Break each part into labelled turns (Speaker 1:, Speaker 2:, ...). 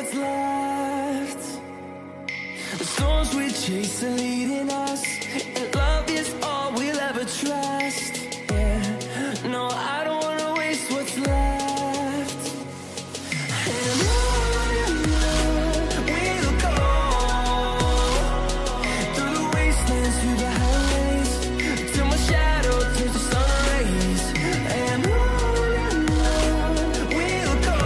Speaker 1: what's left. The storms we chase are leading us, and love is all we'll ever trust. Yeah, no, I don't wanna waste what's left. And on we'll go, through the wastelands, through the highways, till my shadow turns to sun rays. And on we'll go,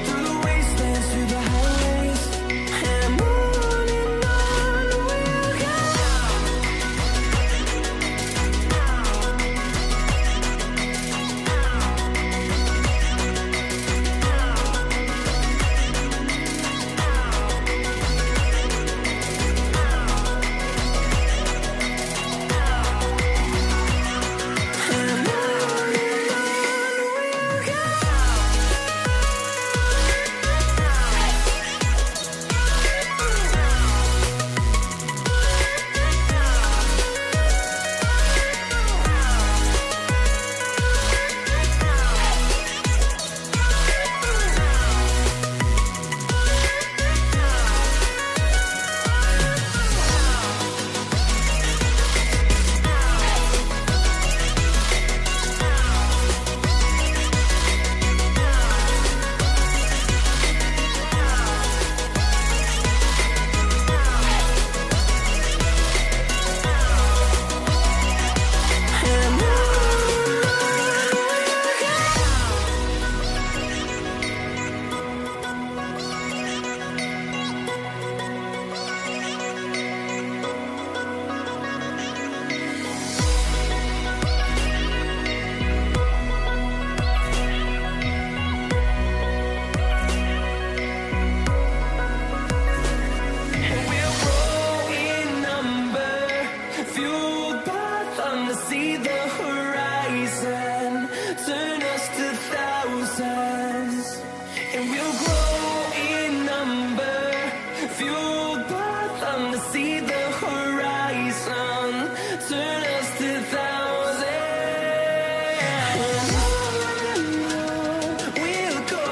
Speaker 1: through the wastelands, through the highways, and on we'll go. See the horizon, turn us to thousands, and we'll grow in number, fueled by them to see the horizon, turn us to thousands. And we'll go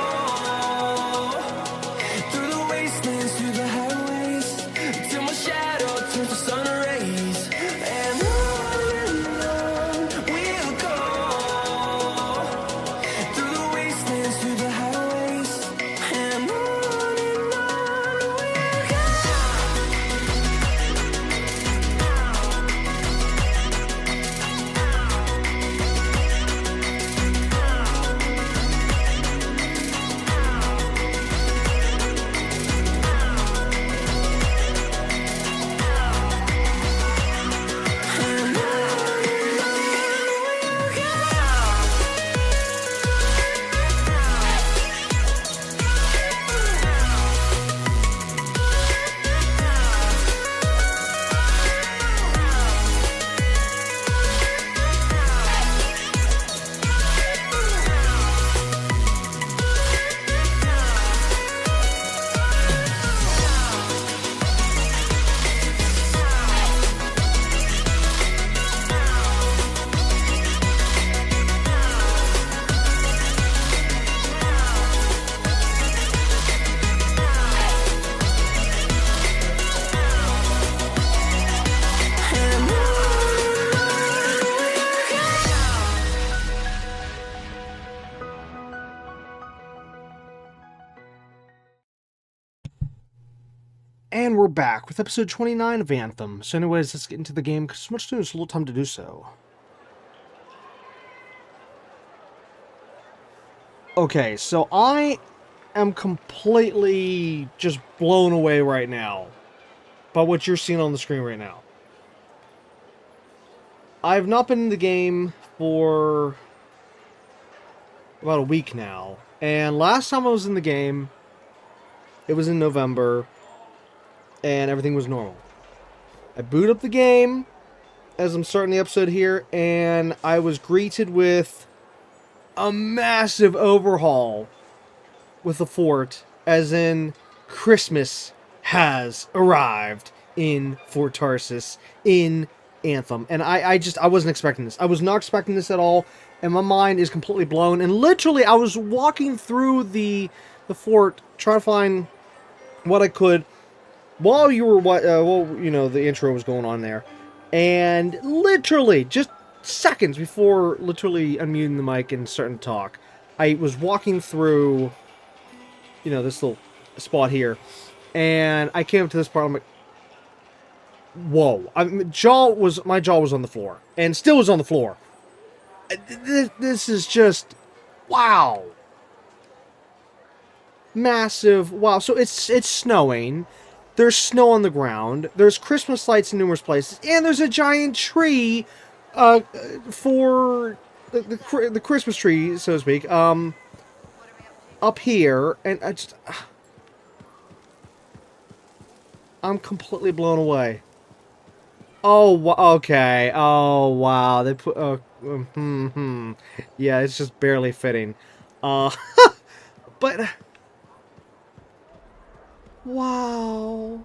Speaker 1: through the wastelands, through the highways, till my shadow turns to sun rays. And
Speaker 2: And we're back with episode 29 of Anthem. So anyways, let's get into the game, because much sooner, it's a little time to do so. Okay, so I am completely just blown away right now by what you're seeing on the screen right now. I've not been in the game for about a week now. And last time I was in the game, it was in November. And everything was normal. I boot up the game as I'm starting the episode here, and I was greeted with a massive overhaul with the fort, as in Christmas has arrived in Fort Tarsis in Anthem. And I wasn't expecting this. I was not expecting this at all, and my mind is completely blown. And literally, I was walking through the the fort, trying to find what I could while you were the intro was going on there, and literally just seconds before literally unmuting the mic and starting to talk, I was walking through, this little spot here, and I came up to this part. I'm like, whoa! My jaw was on the floor, and still was on the floor. This is just wow. Massive wow. So it's snowing. There's snow on the ground. There's Christmas lights in numerous places, and there's a giant tree for the Christmas tree, so to speak, up here, and I'm completely blown away. Oh, okay. Oh, wow. They put yeah, it's just barely fitting. But wow.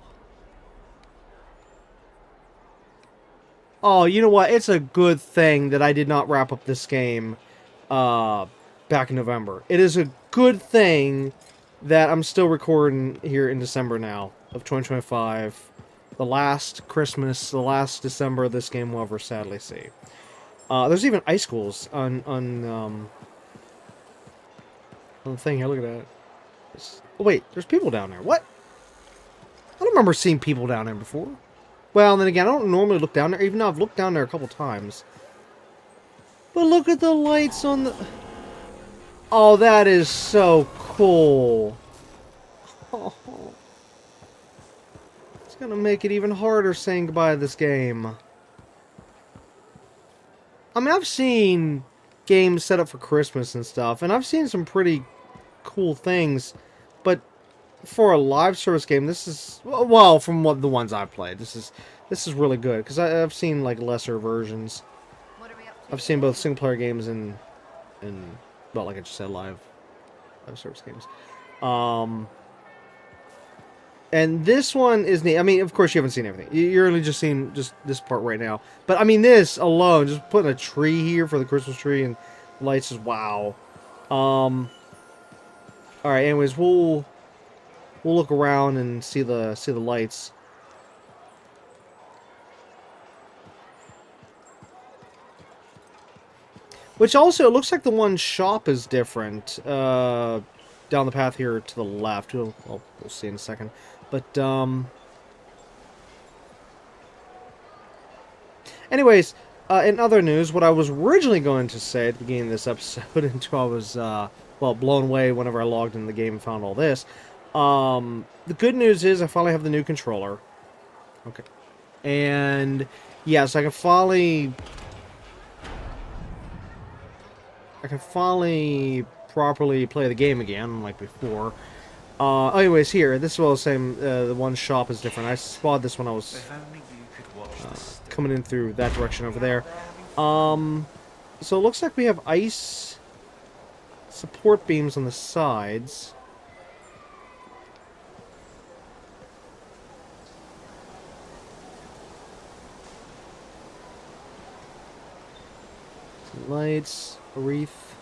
Speaker 2: Oh, you know what? It's a good thing that I did not wrap up this game back in November. It is a good thing that I'm still recording here in December now of 2025. The last Christmas, the last December this game will ever sadly see. There's even icicles on the thing here. Look at that. Oh, wait, there's people down there. What? I don't remember seeing people down there before. Well, then again, I don't normally look down there, even though I've looked down there a couple times. But look at the lights on the... Oh, that is so cool. Oh. It's gonna make it even harder saying goodbye to this game. I mean, I've seen games set up for Christmas and stuff, and I've seen some pretty cool things, but for a live service game, this is, well, from the ones I've played, this is really good, because I've seen like lesser versions. I've seen both single player games and well, like I just said, live service games. And this one is neat. I mean, of course, you haven't seen everything. You're only just seeing just this part right now. But I mean, this alone, just putting a tree here for the Christmas tree and lights is wow. All right. Anyways, we'll look around and see the lights. Which also, it looks like the one shop is different. Down the path here to the left. We'll see in a second. But, anyways, in other news, what I was originally going to say at the beginning of this episode, until I was, blown away whenever I logged into the game and found all this. The good news is I finally have the new controller. Okay. And, yeah, so I can finally properly play the game again, unlike before. Anyways, here, this is all the same. The one shop is different. I spotted this when I was coming in through that direction over there. So it looks like we have ice support beams on the sides. Some lights, a wreath.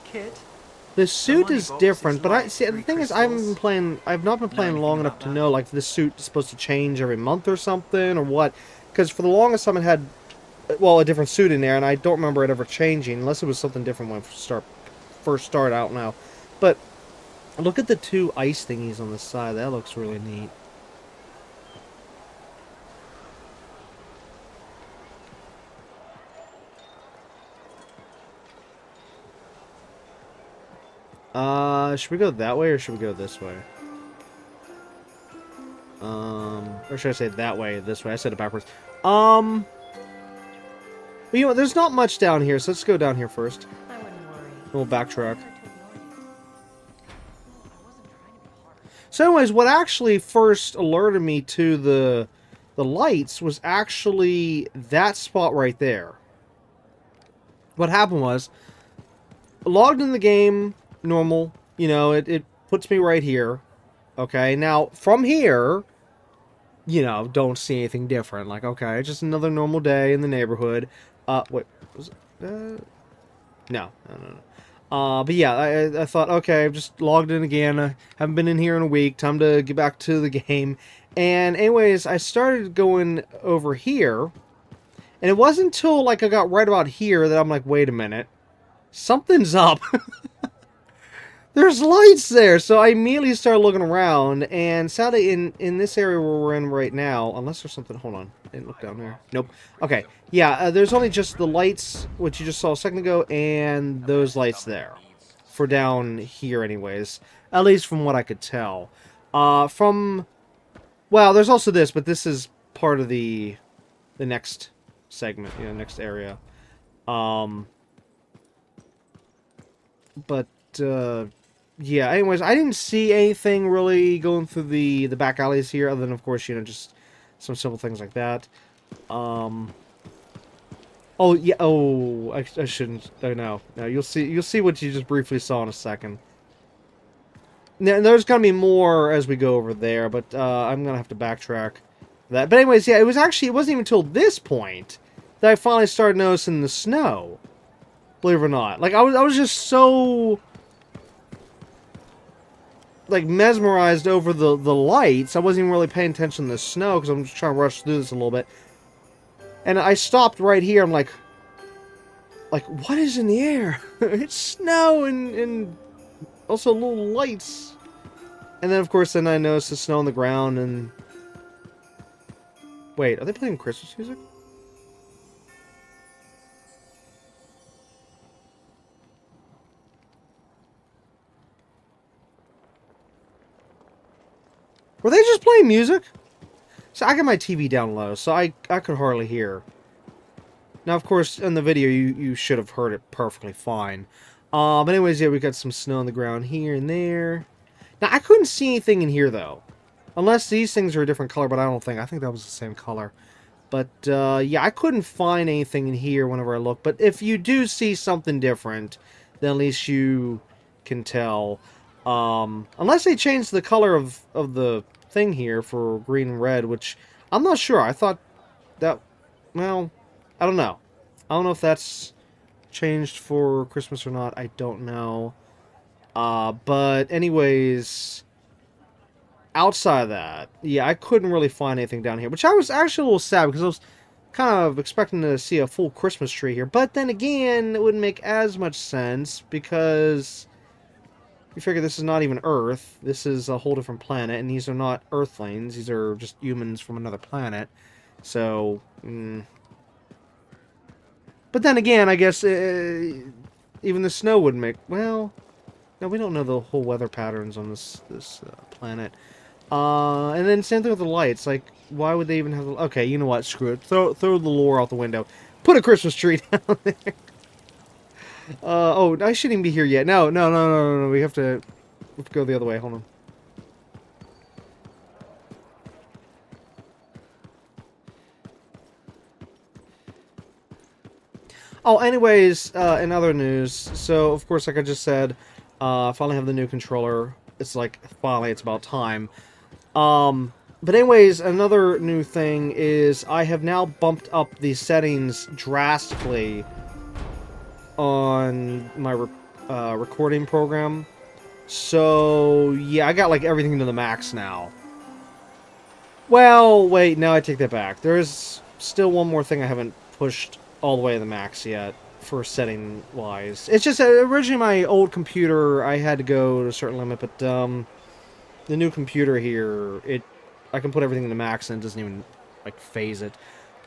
Speaker 3: Kit.
Speaker 2: The suit is different, but the thing is, I've not been playing long enough to know, like, this suit is supposed to change every month or something, or what. Because for the longest time it had, well, a different suit in there, and I don't remember it ever changing, unless it was something different when I first started out now. But, look at the two ice thingies on the side, that looks really neat. Should we go that way or should we go this way? Or should I say that way, this way? I said it backwards. Well, you know, there's not much down here, so let's go down here first.
Speaker 4: I wouldn't worry.
Speaker 2: We'll backtrack. So anyways, what actually first alerted me to the lights was actually that spot right there. What happened was, logged in the game, normal, you know, it puts me right here. Okay, now, from here, you know, don't see anything different. Like, okay, just another normal day in the neighborhood. Wait, was it, no. But yeah, I thought, okay, I've just logged in again. I haven't been in here in a week. Time to get back to the game. And anyways, I started going over here. And it wasn't until like I got right about here that I'm like, wait a minute. Something's up. There's lights there. So I immediately started looking around. And sadly, in this area where we're in right now, unless there's something... Hold on. I didn't look down there. Nope. Okay. Yeah, there's only just the lights, which you just saw a second ago, and those lights there. For down here anyways. At least from what I could tell. Well, there's also this, but this is part of the next segment, next area. Yeah, anyways, I didn't see anything really going through the back alleys here, other than, of course, just some simple things like that. Oh, yeah, I shouldn't, no, you'll see what you just briefly saw in a second. Now, there's gonna be more as we go over there, but, I'm gonna have to backtrack that. But anyways, yeah, it wasn't even until this point that I finally started noticing the snow. Believe it or not. Like, I was just so... like, mesmerized over the lights. I wasn't even really paying attention to the snow, because I'm just trying to rush through this a little bit. And I stopped right here. I'm like, what is in the air? It's snow and also little lights. And then, of course, then I noticed the snow on the ground, and... Wait, are they playing Christmas music? Were they just playing music? So I got my TV down low, so I could hardly hear. Now, of course, in the video, you should have heard it perfectly fine. But anyways, yeah, we got some snow on the ground here and there. Now, I couldn't see anything in here, though. Unless these things are a different color, but I don't think. I think that was the same color. But, yeah, I couldn't find anything in here whenever I looked. But if you do see something different, then at least you can tell. Unless they changed the color of the thing here for green and red, which I'm not sure. I thought that, well, I don't know. I don't know if that's changed for Christmas or not. I don't know. But anyways, outside of that, yeah, I couldn't really find anything down here, which I was actually a little sad because I was kind of expecting to see a full Christmas tree here. But then again, it wouldn't make as much sense because you figure this is not even Earth. This is a whole different planet, and these are not Earthlings. These are just humans from another planet. So, But then again, I guess even the snow would make... Well, no, we don't know the whole weather patterns on this planet. And then same thing with the lights. Like, why would they even have... Okay, you know what? Screw it. Throw the lore out the window. Put a Christmas tree down there. Oh, I shouldn't even be here yet. No. We have to go the other way. Hold on. Oh, anyways, in other news, so, of course, like I just said, finally have the new controller. It's like, finally, it's about time. But anyways, another new thing is I have now bumped up the settings drastically on my recording program. So, yeah, I got, like, everything to the max now. Well, wait, no, I take that back. There's still one more thing I haven't pushed all the way to the max yet for setting-wise. It's just originally my old computer, I had to go to a certain limit, but the new computer here, I can put everything to the max and it doesn't even, like, phase it.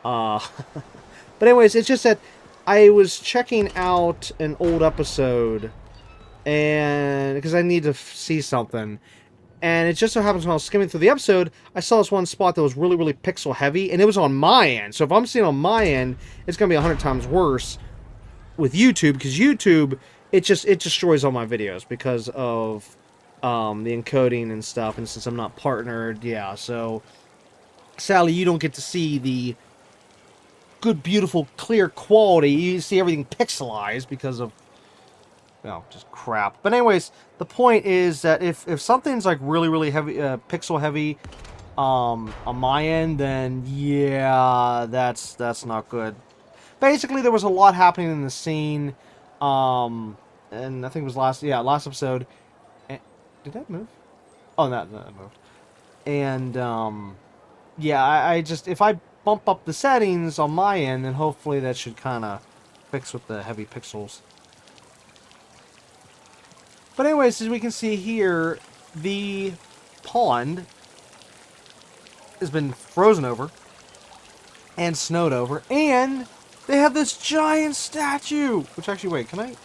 Speaker 2: But anyways, it's just that I was checking out an old episode, and because I need to see something, and it just so happens when I was skimming through the episode, I saw this one spot that was really, really pixel heavy, and it was on my end. So if I'm seeing on my end, it's going to be 100 times worse with YouTube, because YouTube, it destroys all my videos because of the encoding and stuff, and since I'm not partnered, yeah, so sadly, you don't get to see the good, beautiful, clear quality. You see everything pixelized because of, just crap. But anyways, the point is that if something's like really, really heavy, pixel heavy, on my end, then yeah, that's not good. Basically, there was a lot happening in the scene, and I think it was last episode. And, did that move? Oh, no, that moved. And yeah, I just, if I bump up the settings on my end, then hopefully that should kind of fix with the heavy pixels. But anyways, as we can see here, the pond has been frozen over and snowed over, and they have this giant statue. Which actually, wait, can I?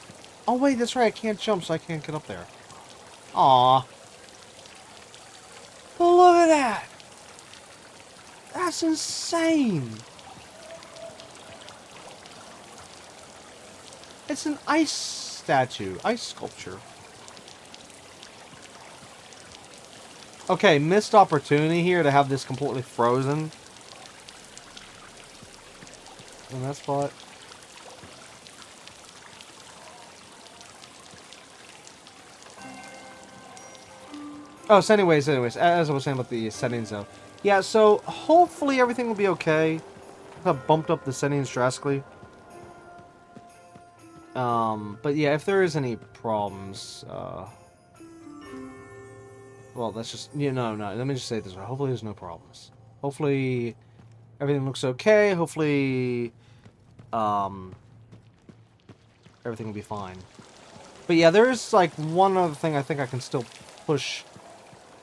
Speaker 2: Oh wait, that's right, I can't jump, so I can't get up there. Aw. But look at that. That's insane. It's an ice statue, ice sculpture. Okay, missed opportunity here to have this completely frozen. In that spot. Oh, so anyways, as I was saying about the settings though. Yeah, so hopefully everything will be okay. I've bumped up the settings drastically. But yeah, if there is any problems, well, that's just, no, let me just say this way. Hopefully there's no problems. Hopefully everything looks okay. Hopefully, everything will be fine. But yeah, there is, like, one other thing I think I can still push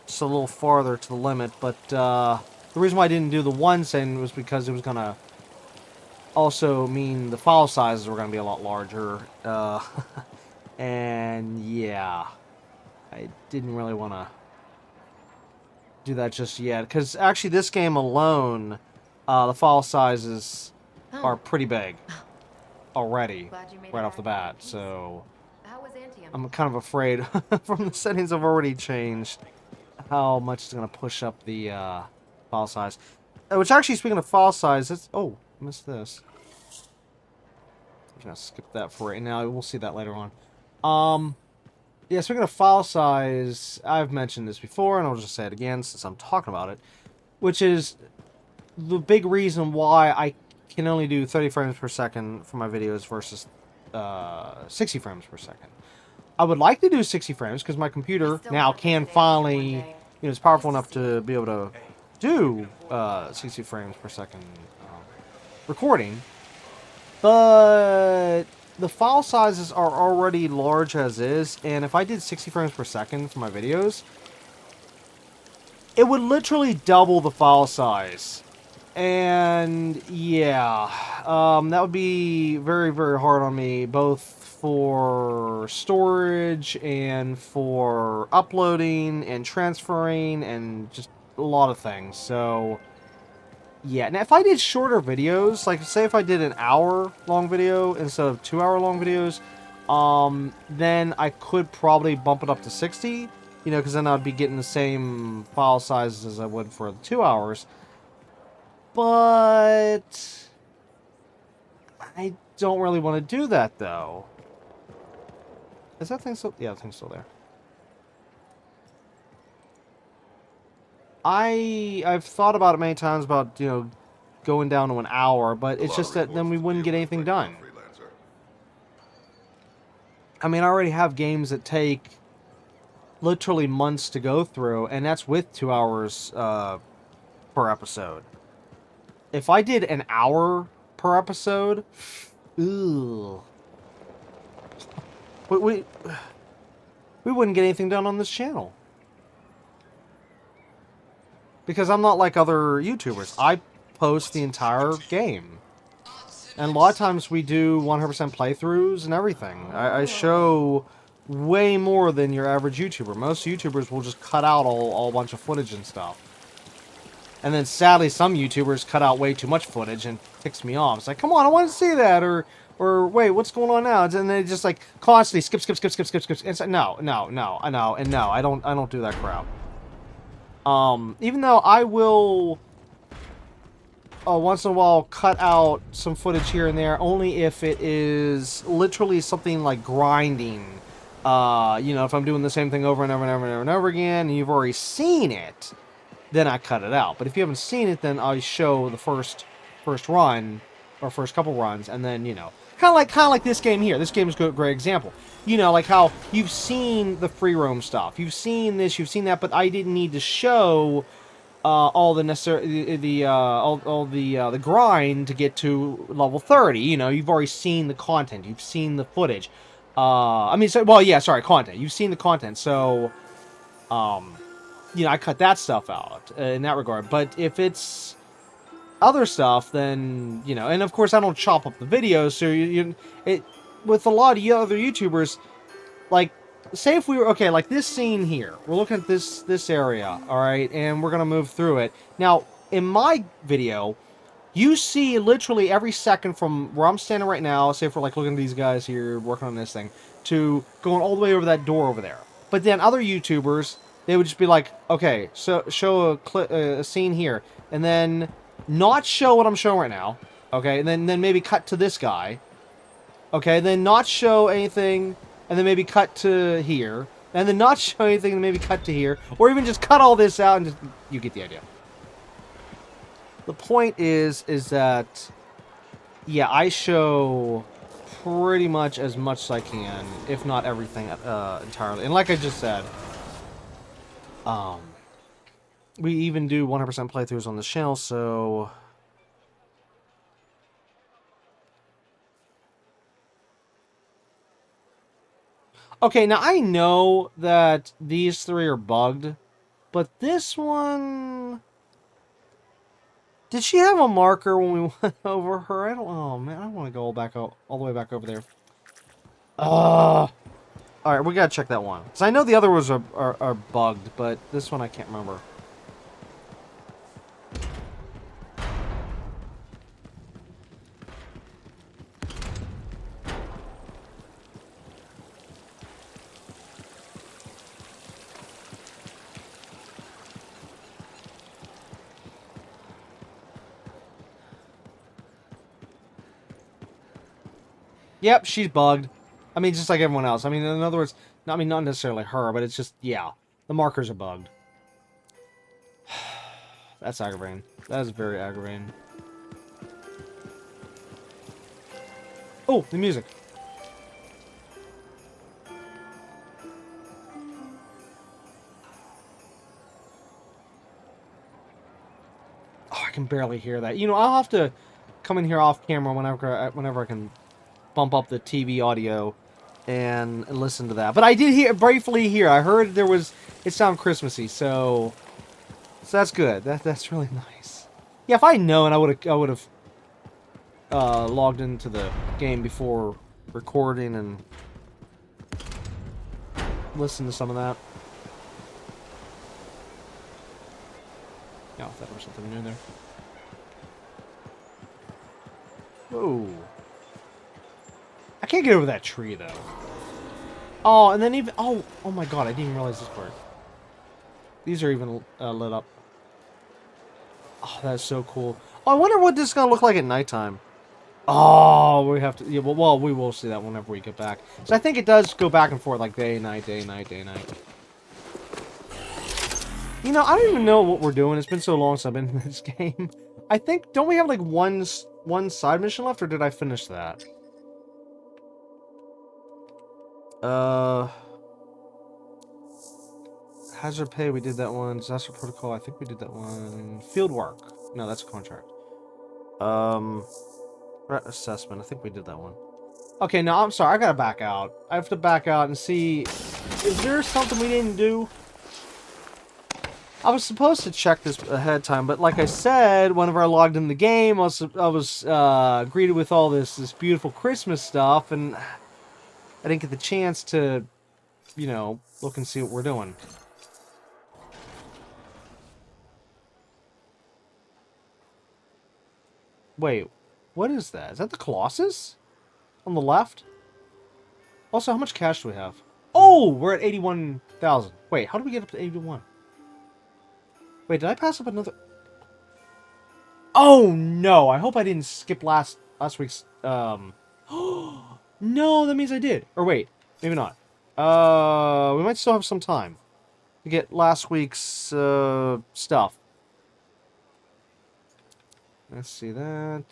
Speaker 2: just a little farther to the limit, but, the reason why I didn't do the one setting was because it was gonna also mean the file sizes were gonna be a lot larger, and yeah, I didn't really want to do that just yet, because actually this game alone, the file sizes are pretty big already, right off the bat, so I'm kind of afraid from the settings I've already changed how much it's going to push up the file size. Which actually, speaking of file size, it's... Oh, I missed this. I'm going to skip that for right now. We'll see that later on. Yeah, speaking of file size, I've mentioned this before, and I'll just say it again since I'm talking about it, which is the big reason why I can only do 30 frames per second for my videos versus 60 frames per second. I would like to do 60 frames because my computer now can finally, it's powerful enough to be able to do 60 frames per second recording. But the file sizes are already large as is, and if I did 60 frames per second for my videos, it would literally double the file size. And yeah, that would be very, very hard on me, both for storage and for uploading and transferring and just a lot of things. So yeah, now if I did shorter videos, like say if I did an hour-long video instead of 2-hour-long videos, then I could probably bump it up to 60, because then I'd be getting the same file sizes as I would for the 2 hours. But I don't really want to do that, though. Is that thing still? Yeah, the thing's still there. I've thought about it many times about, going down to an hour, but it's just that then we wouldn't get anything done. I mean, I already have games that take literally months to go through, and that's with 2 hours per episode. If I did an hour per episode, we wouldn't get anything done on this channel. Because I'm not like other YouTubers. I post the entire game. And a lot of times we do 100% playthroughs and everything. I show way more than your average YouTuber. Most YouTubers will just cut out a bunch of footage and stuff. And then sadly some YouTubers cut out way too much footage and ticks me off. It's like, come on, I want to see that, or wait, what's going on now? And they just like constantly skip. And it's like, no, I don't do that crap. Even though I will once in a while cut out some footage here and there, only if it is literally something like grinding. If I'm doing the same thing over and over again, and you've already seen it, then I cut it out. But if you haven't seen it, then I show the first run, our first couple runs, and then, you know, kind of like this game here. This game is a great example. You know, like how you've seen the free roam stuff, you've seen this, you've seen that, but I didn't need to show all the necessary the grind to get to level 30. You know, you've already seen the content, you've seen the footage. Content. You've seen the content, so you know, I cut that stuff out in that regard. But if it's other stuff, then, you know, and of course I don't chop up the videos, so with a lot of other YouTubers, like, say if we were, okay, like this scene here, we're looking at this area, alright, and we're gonna move through it. Now, in my video, you see literally every second from where I'm standing right now, say if we're like looking at these guys here, working on this thing, to going all the way over that door over there. But then other YouTubers, they would just be like, okay, so show a scene here, and then not show what I'm showing right now, okay, and then maybe cut to this guy, okay, then not show anything, and then maybe cut to here, and then not show anything, and maybe cut to here, or even just cut all this out, and just, you get the idea. The point is that, yeah, I show pretty much as much as I can, if not everything entirely. And like I just said, we even do 100% playthroughs on the channel, so... Okay, now I know that these three are bugged, but this one... Did she have a marker when we went over her? I don't... Oh, man, I don't want to go all the way back over there. Alright, we gotta check that one. Because I know the other ones are bugged, but this one I can't remember. Yep, she's bugged. I mean, just like everyone else. I mean, in other words, not necessarily her, but it's just, yeah, the markers are bugged. That's aggravating. That is very aggravating. Oh, the music. Oh, I can barely hear that. You know, I'll have to come in here off camera whenever I can bump up the TV audio and listen to that. But I did briefly hear. I heard it sounded Christmassy, so that's good. That's really nice. Yeah, if I'd known, I would have logged into the game before recording and listened to some of that. Yeah, I thought there was something new there. Whoa. I can't get over that tree, though. Oh, and then even... Oh my god, I didn't even realize this part. These are even lit up. Oh, that's so cool. Oh, I wonder what this is going to look like at nighttime. Oh, we have to... Yeah, well, we will see that whenever we get back. So I think it does go back and forth, like day, night, day, night, day, night. You know, I don't even know what we're doing. It's been so long since I've been in this game. I think... Don't we have, like, one side mission left, or did I finish that? Hazard pay, we did that one. Disaster protocol, I think we did that one. Field work. No, that's a contract. Threat assessment, I think we did that one. Okay, no, I'm sorry, I gotta back out. I have to back out and see... Is there something we didn't do? I was supposed to check this ahead of time, but like I said, whenever I logged in the game, I was greeted with all this beautiful Christmas stuff, and I didn't get the chance to, you know, look and see what we're doing. Wait, what is that? Is that the Colossus? On the left? Also, how much cash do we have? Oh, we're at 81,000. Wait, how did we get up to 81? Wait, did I pass up another... Oh, no, I hope I didn't skip last week's, No, that means I did. Or wait, maybe not. We might still have some time to get last week's, stuff. Let's see that.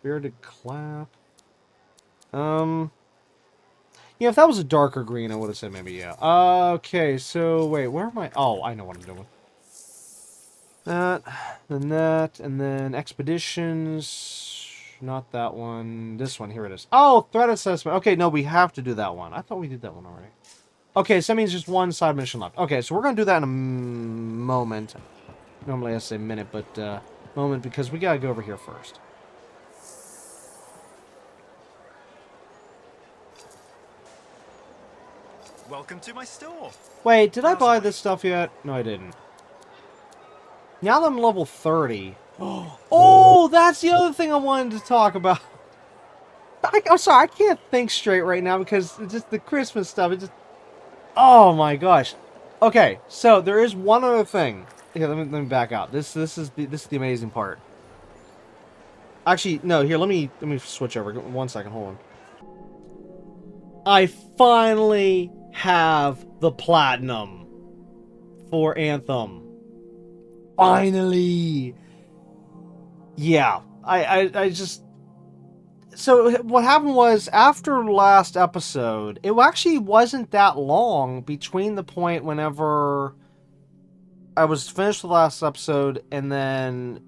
Speaker 2: Bearded clap. Yeah, if that was a darker green, I would have said maybe yeah. Okay, so wait, where am I? Oh, I know what I'm doing. That, and then expeditions. Not that one. This one, here it is. Oh, threat assessment. Okay, no, we have to do that one. I thought we did that one already. Okay, so that means just one side mission left. Okay, so we're gonna do that in a moment. Normally I say minute, but moment because we gotta go over here first.
Speaker 3: Welcome to my store.
Speaker 2: Wait, did I buy this stuff yet? No, I didn't. Now that I'm level 30. Oh, that's the other thing I wanted to talk about. I'm sorry, I can't think straight right now because it's just the Christmas stuff. It just, oh my gosh. Okay, so there is one other thing. Here, let me back out. This is the amazing part. Actually, no. Here, let me switch over. 1 second. Hold on. I finally have the platinum for Anthem. Finally. Yeah, I just... So what happened was, after last episode, it actually wasn't that long between the point whenever I was finished the last episode and then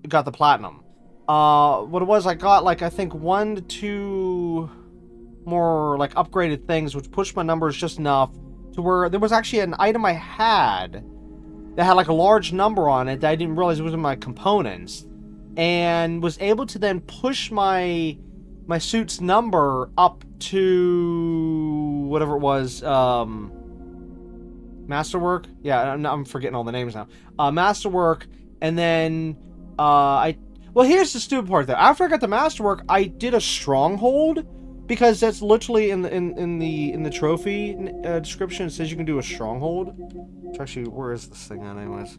Speaker 2: got the platinum. What it was, I got, like, I think 1 to 2 more, like, upgraded things, which pushed my numbers just enough to where there was actually an item I had that had, like, a large number on it that I didn't realize was in my components, and was able to then push my suit's number up to whatever it was, Masterwork? Yeah, I'm forgetting all the names now. Masterwork, and then, well, here's the stupid part, though. After I got the Masterwork, I did a Stronghold, because that's literally in the trophy description. It says you can do a Stronghold. Which actually, where is this thing at, anyways?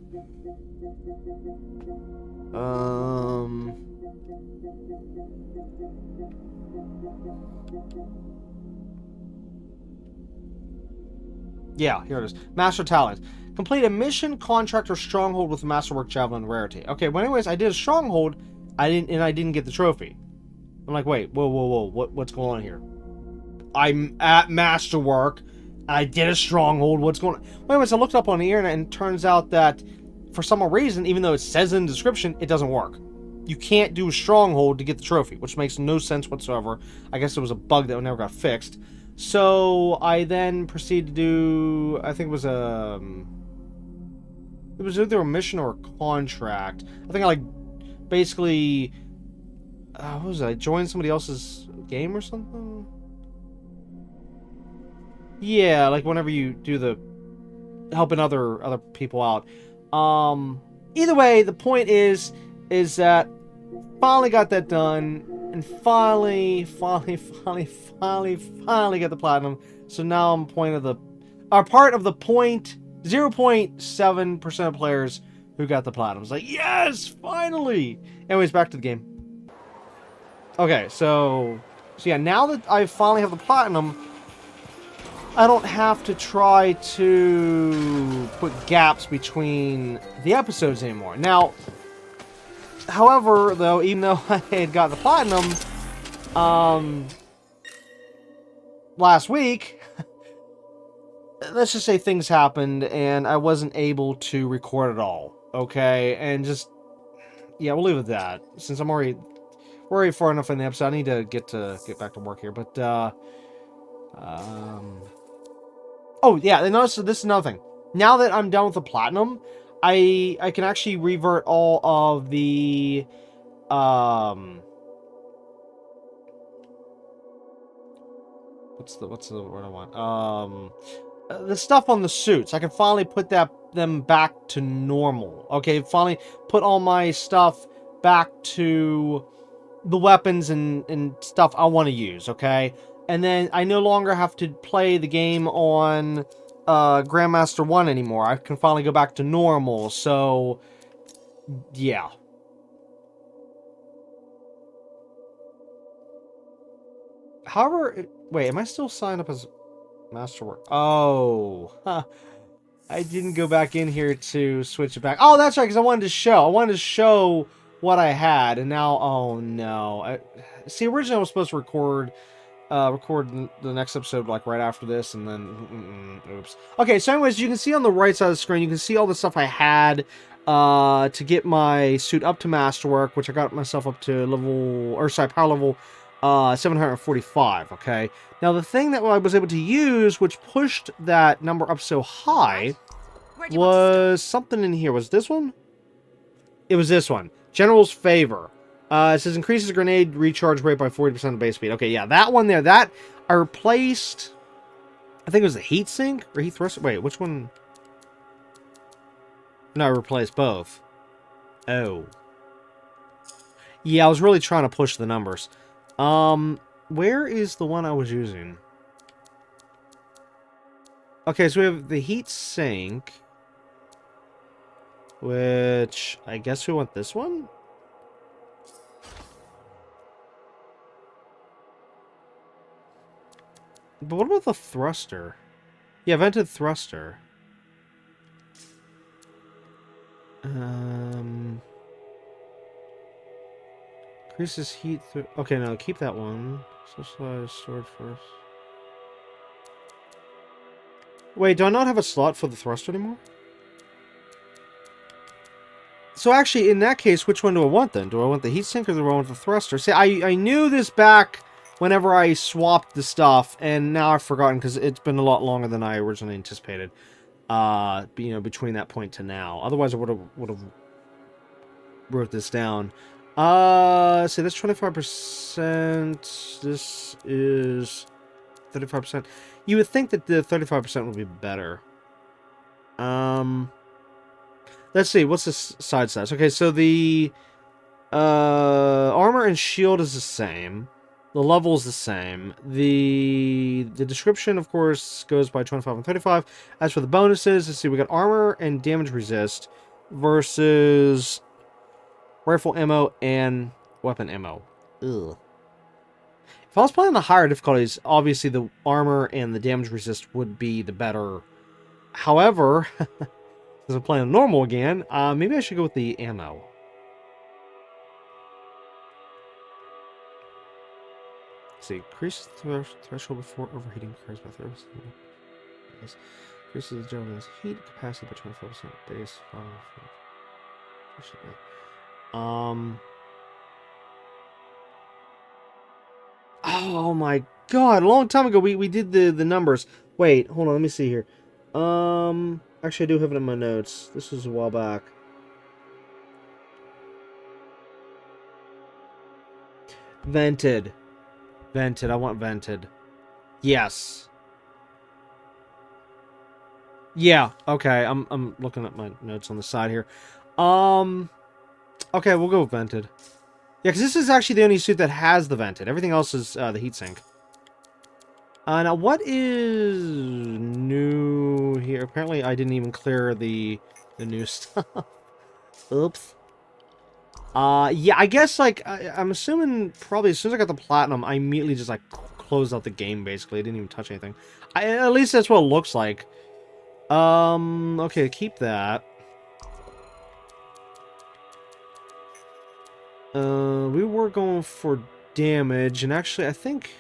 Speaker 2: Yeah, here it is. Master Talent. Complete a mission, contract, or stronghold with Masterwork Javelin rarity. Okay, well, anyways, I did a stronghold. I didn't get the trophy. I'm like, wait, whoa, what's going on here? I'm at Masterwork. I did a stronghold. What's going on? Well, anyways, I looked up on the internet, and it turns out that for some reason, even though it says in the description, it doesn't work. You can't do a stronghold to get the trophy, which makes no sense whatsoever. I guess it was a bug that never got fixed. So I then proceeded to do, I think it was either a mission or a contract. I think I, like, basically, what was it? I joined somebody else's game or something? Yeah, like whenever you do the helping other people out. Either way, the point is that finally got that done, and finally got the platinum. So now I'm part of the 0.7% of players who got the platinum. It's like, yes, finally. Anyways, back to the game. Okay, so yeah, now that I finally have the platinum, I don't have to try to put gaps between the episodes anymore. Now, however, though, even though I had got the platinum last week, let's just say things happened and I wasn't able to record it all. Okay, and just, yeah, we'll leave it at that. Since I'm already far enough in the episode, I need to get back to work here. But oh, yeah, and also, this is another thing. Now that I'm done with the platinum, I can actually revert all of the, what's the word I want? The stuff on the suits. I can finally put them back to normal. Okay, finally put all my stuff back to the weapons and stuff I want to use, okay? And then I no longer have to play the game on Grandmaster 1 anymore. I can finally go back to normal, so yeah. However, wait, am I still signed up as Masterwork? Oh, huh. I didn't go back in here to switch it back. Oh, that's right, because I wanted to show what I had, and now, oh no. See, originally I was supposed to record the next episode like right after this, and then oops. Okay, so anyways, you can see on the right side of the screen, you can see all the stuff I had to get my suit up to masterwork, which I got myself up to power level 745. Okay, now the thing that I was able to use, which pushed that number up so high, was something in here. Was this one? It was this one. General's Favor. It says increases grenade recharge rate by 40% of base speed. Okay, yeah, that one there. That I replaced. I think it was the heat sink or heat thruster. Wait, which one? No, I replaced both. Oh. Yeah, I was really trying to push the numbers. Where is the one I was using? Okay, so we have the heat sink, which I guess we want this one. But what about the thruster? Yeah, vented thruster. Increases heat. Okay, no, keep that one. Socialize storage first. Wait, do I not have a slot for the thruster anymore? So actually, in that case, which one do I want then? Do I want the heatsink or do I want the thruster? See, I knew this back whenever I swapped the stuff, and now I've forgotten because it's been a lot longer than I originally anticipated. Between that point to now. Otherwise, I would have wrote this down. See, that's 25%. This is 35%. You would think that the 35% would be better. Let's see. What's this side stats? Okay, so the armor and shield is the same. The level is the same. The description, of course, goes by 25 and 35. As for the bonuses, let's see. We got armor and damage resist versus rifle ammo and weapon ammo. Ugh. If I was playing the higher difficulties, obviously the armor and the damage resist would be the better. However, since I'm playing normal again, maybe I should go with the ammo. Let's see, increase threshold before overheating occurs by 30%. Increases the gentleman's heat capacity by 25% base. Oh my god, a long time ago we did the numbers. Wait, hold on, let me see here. Actually I do have it in my notes. This was a while back. Vented. Vented, I want vented. Yes. Yeah, okay, I'm looking at my notes on the side here. Okay, we'll go with vented. Yeah, because this is actually the only suit that has the vented. Everything else is the heatsink. Now, what is new here? Apparently, I didn't even clear the new stuff. Oops. Yeah, I guess, like, I'm assuming probably as soon as I got the platinum, I immediately just, like, closed out the game, basically. I didn't even touch anything. At least that's what it looks like. Okay, keep that. We were going for damage, and actually, I think...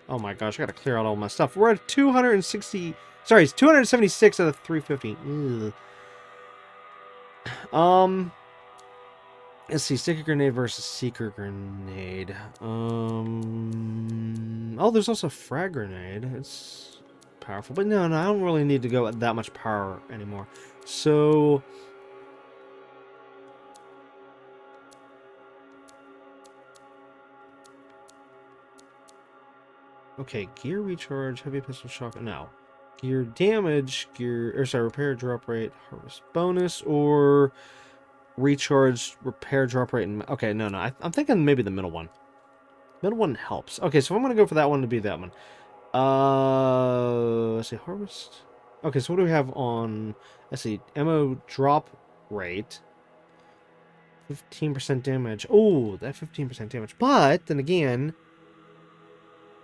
Speaker 2: Oh my gosh, I gotta clear out all my stuff. We're at 260... Sorry, it's 276 out of 350. Ugh. Let's see, sticker grenade versus seeker grenade. Oh, there's also frag grenade. It's powerful, but no, I don't really need to go at that much power anymore. So... Okay, gear recharge, heavy pistol shock, no. Gear damage, repair drop rate, harvest bonus, or recharge, repair drop rate, and okay, no, I'm thinking maybe the middle one. Middle one helps. Okay, so I'm gonna go for that one to be that one. Let's see, harvest. Okay, so what do we have on, let's see, ammo drop rate. 15% damage. Oh, that 15% damage. But, then again...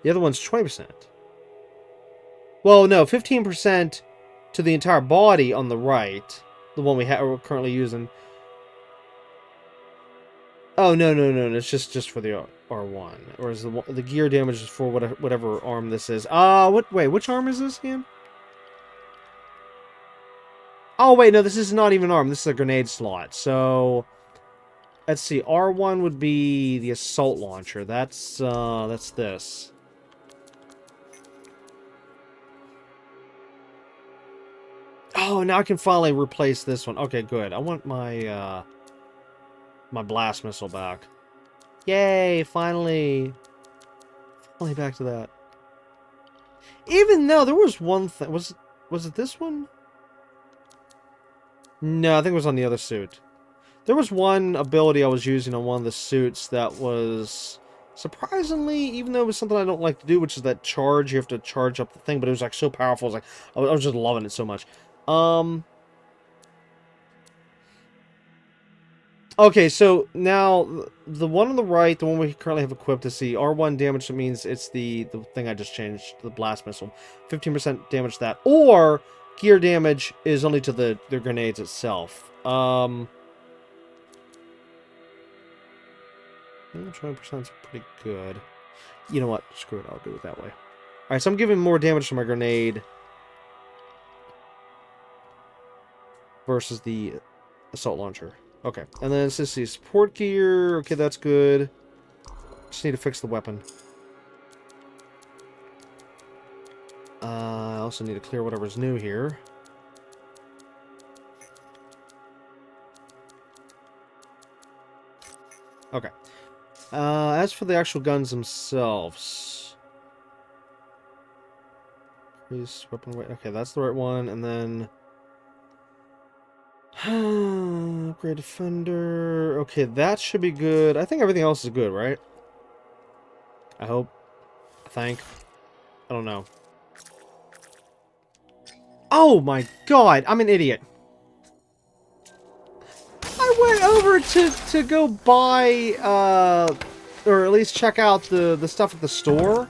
Speaker 2: The other one's 20%. Well, no, 15% to the entire body on the right. The one we're currently using. Oh, no, no, no, no. It's just for the R1. Or is the gear damage is for whatever arm this is. Wait, which arm is this again? Oh, wait, no, this is not even arm. This is a grenade slot. So, let's see. R1 would be the assault launcher. That's this. Oh, now I can finally replace this one. Okay, good. I want my, my blast missile back. Yay, finally. Finally back to that. Even though there was one thing. Was it this one? No, I think it was on the other suit. There was one ability I was using on one of the suits that was surprisingly, even though it was something I don't like to do, which is that charge. You have to charge up the thing, but it was like so powerful. I was like, I was just loving it so much. Okay, so now the one on the right, the one we currently have equipped, is the R1 damage. That means it's the thing I just changed, the blast missile. 15% damage to that. Or gear damage is only to the grenades itself. 20% is pretty good. You know what? Screw it. I'll do it that way. Alright, so I'm giving more damage to my grenade versus the assault launcher. Okay, and then it's just the support gear. Okay, that's good. Just need to fix the weapon. I also need to clear whatever's new here. Okay. As for the actual guns themselves... Increase weapon weight. Okay, that's the right one, and then... Upgrade defender. Okay, that should be good. I think everything else is good, right? I hope. I think. I don't know. Oh my god! I'm an idiot. I went over to go buy, or at least check out the stuff at the store.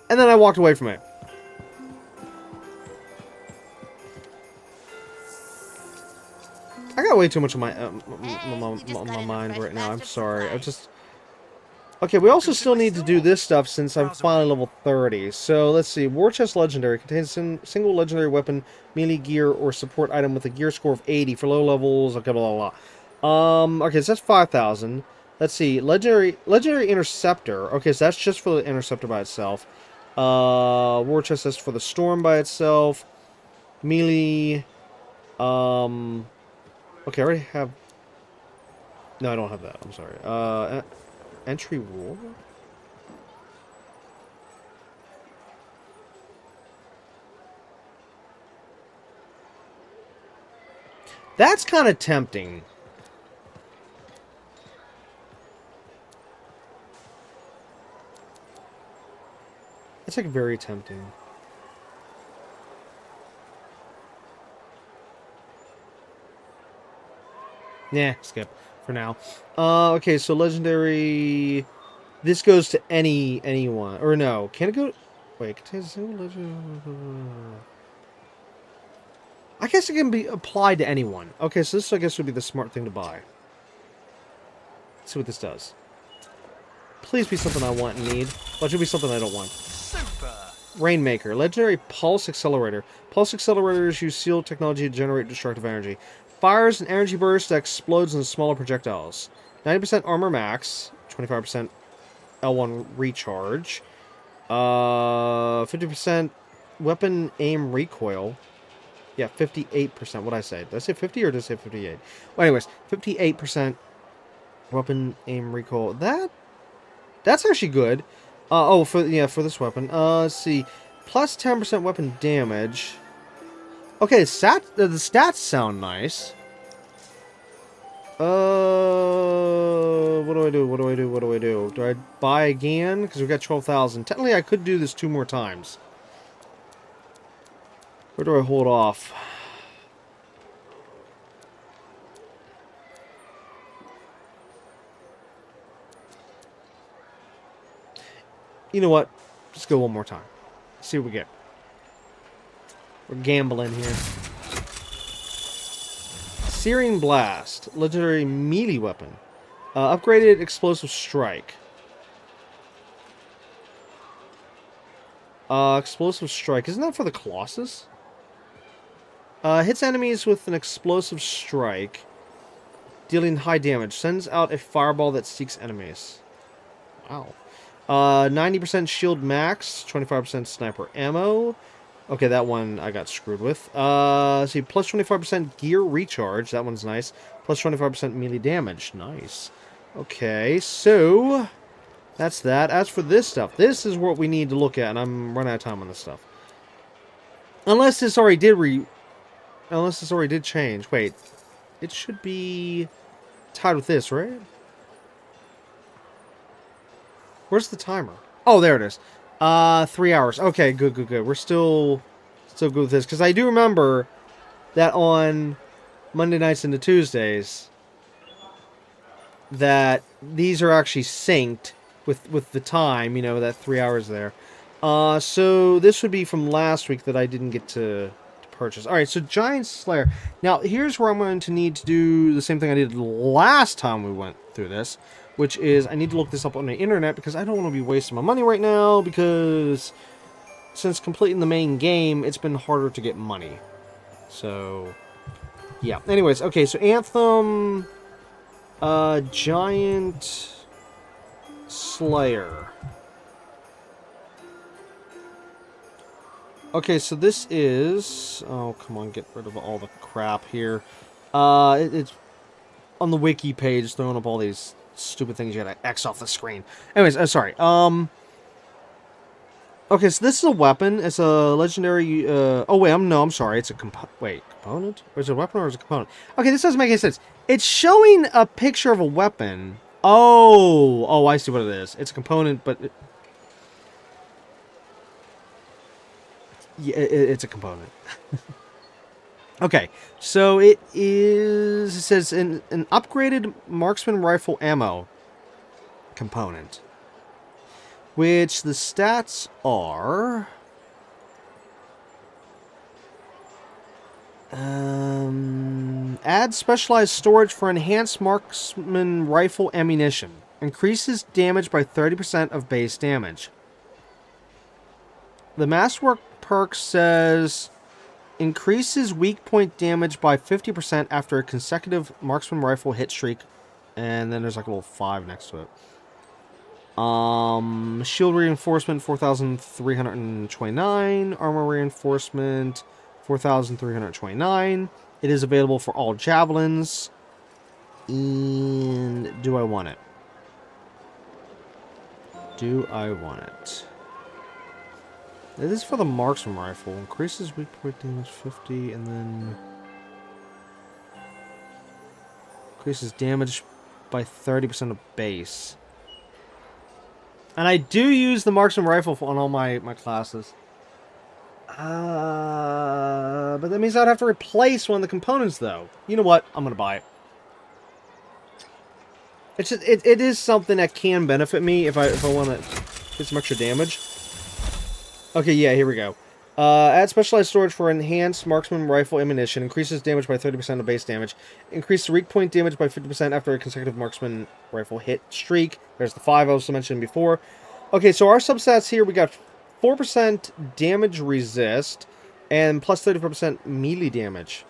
Speaker 2: And then I walked away from it. I got way too much on my my mind right now. I'm sorry. I just... Okay, we also still need to do this stuff since I'm finally level 30. So, let's see. War Chest Legendary contains single legendary weapon, melee gear, or support item with a gear score of 80 for low levels. Okay, blah, blah, blah. Okay, so that's 5,000. Let's see. Legendary Interceptor. Okay, so that's just for the Interceptor by itself. War Chest is for the Storm by itself. Melee... Okay, I already have... No, I don't have that. I'm sorry. Entry rule? That's kind of tempting. It's like very tempting. Nah, skip for now. Okay, so legendary. This goes to anyone, or no? Can it go? Wait, contains a single legend. I guess it can be applied to anyone. Okay, so this I guess would be the smart thing to buy. Let's see what this does. Please be something I want and need. Well, it should be something I don't want.
Speaker 3: Super.
Speaker 2: Rainmaker, legendary Pulse Accelerator. Pulse accelerators use sealed technology to generate destructive energy. Fires an energy burst that explodes into smaller projectiles. 90% armor max. 25% L1 recharge. 50% weapon aim recoil. Yeah, 58%. What'd I say? Did I say 50 or did I say 58? Well, anyways, 58% weapon aim recoil. That's actually good. For this weapon. Let's see. Plus 10% weapon damage. Okay, the stats sound nice. What do I do? Do I buy again? Because we've got 12,000. Technically, I could do this 2 more times. Where do I hold off? You know what? Just go one more time. See what we get. We're gambling here. Searing Blast. Legendary melee weapon. Upgraded explosive strike. Explosive strike. Isn't that for the Colossus? Hits enemies with an explosive strike, dealing high damage. Sends out a fireball that seeks enemies. Wow. 90% shield max, 25% sniper ammo. Okay, that one I got screwed with. See, plus 25% gear recharge. That one's nice. Plus 25% melee damage. Nice. Okay, so that's that. As for this stuff, this is what we need to look at, and I'm running out of time on this stuff. Unless this already did change. Wait, it should be tied with this, right? Where's the timer? Oh, there it is. 3 hours. Okay, good. We're still good with this, because I do remember that on Monday nights into Tuesdays that these are actually synced with the time, you know, that 3 hours there. So this would be from last week that I didn't get to purchase. Alright, so Giant Slayer. Now, here's where I'm going to need to do the same thing I did last time we went through this, which is I need to look this up on the internet, because I don't want to be wasting my money right now, because since completing the main game, it's been harder to get money. So, yeah. Anyways, okay, so Anthem, Giant Slayer. Okay, so this is... Oh, come on, get rid of all the crap here. It's on the wiki page, throwing up all these stupid things you gotta X off the screen. Anyways, sorry. Okay, so this is a weapon. It's a legendary... oh, wait, I'm sorry. It's a component? Or is it a weapon or is it a component? Okay, this doesn't make any sense. It's showing a picture of a weapon. Oh, I see what it is. It's a component, but... Yeah, it's a component. Okay, so it says an upgraded marksman rifle ammo component, which the stats are... add specialized storage for enhanced marksman rifle ammunition. Increases damage by 30% of base damage. The Masterwork perk says increases weak point damage by 50% after a consecutive marksman rifle hit streak, and then there's like a little 5 next to it. Shield reinforcement 4,329, armor reinforcement 4,329. It is available for all javelins. And do I want it? Do I want it? This is for the marksman rifle. Increases weak point damage 50, and then increases damage by 30% of base. And I do use the marksman rifle on all my classes. But that means I'd have to replace one of the components, though. You know what? I'm gonna buy it. It's just, it is something that can benefit me if I want to get some extra damage. Okay, yeah, here we go. Add specialized storage for enhanced marksman rifle ammunition. Increases damage by 30% of base damage. Increase weak point damage by 50% after a consecutive marksman rifle hit streak. There's the 5 I also mentioned before. Okay, so our substats here, we got 4% damage resist and plus 34% melee damage.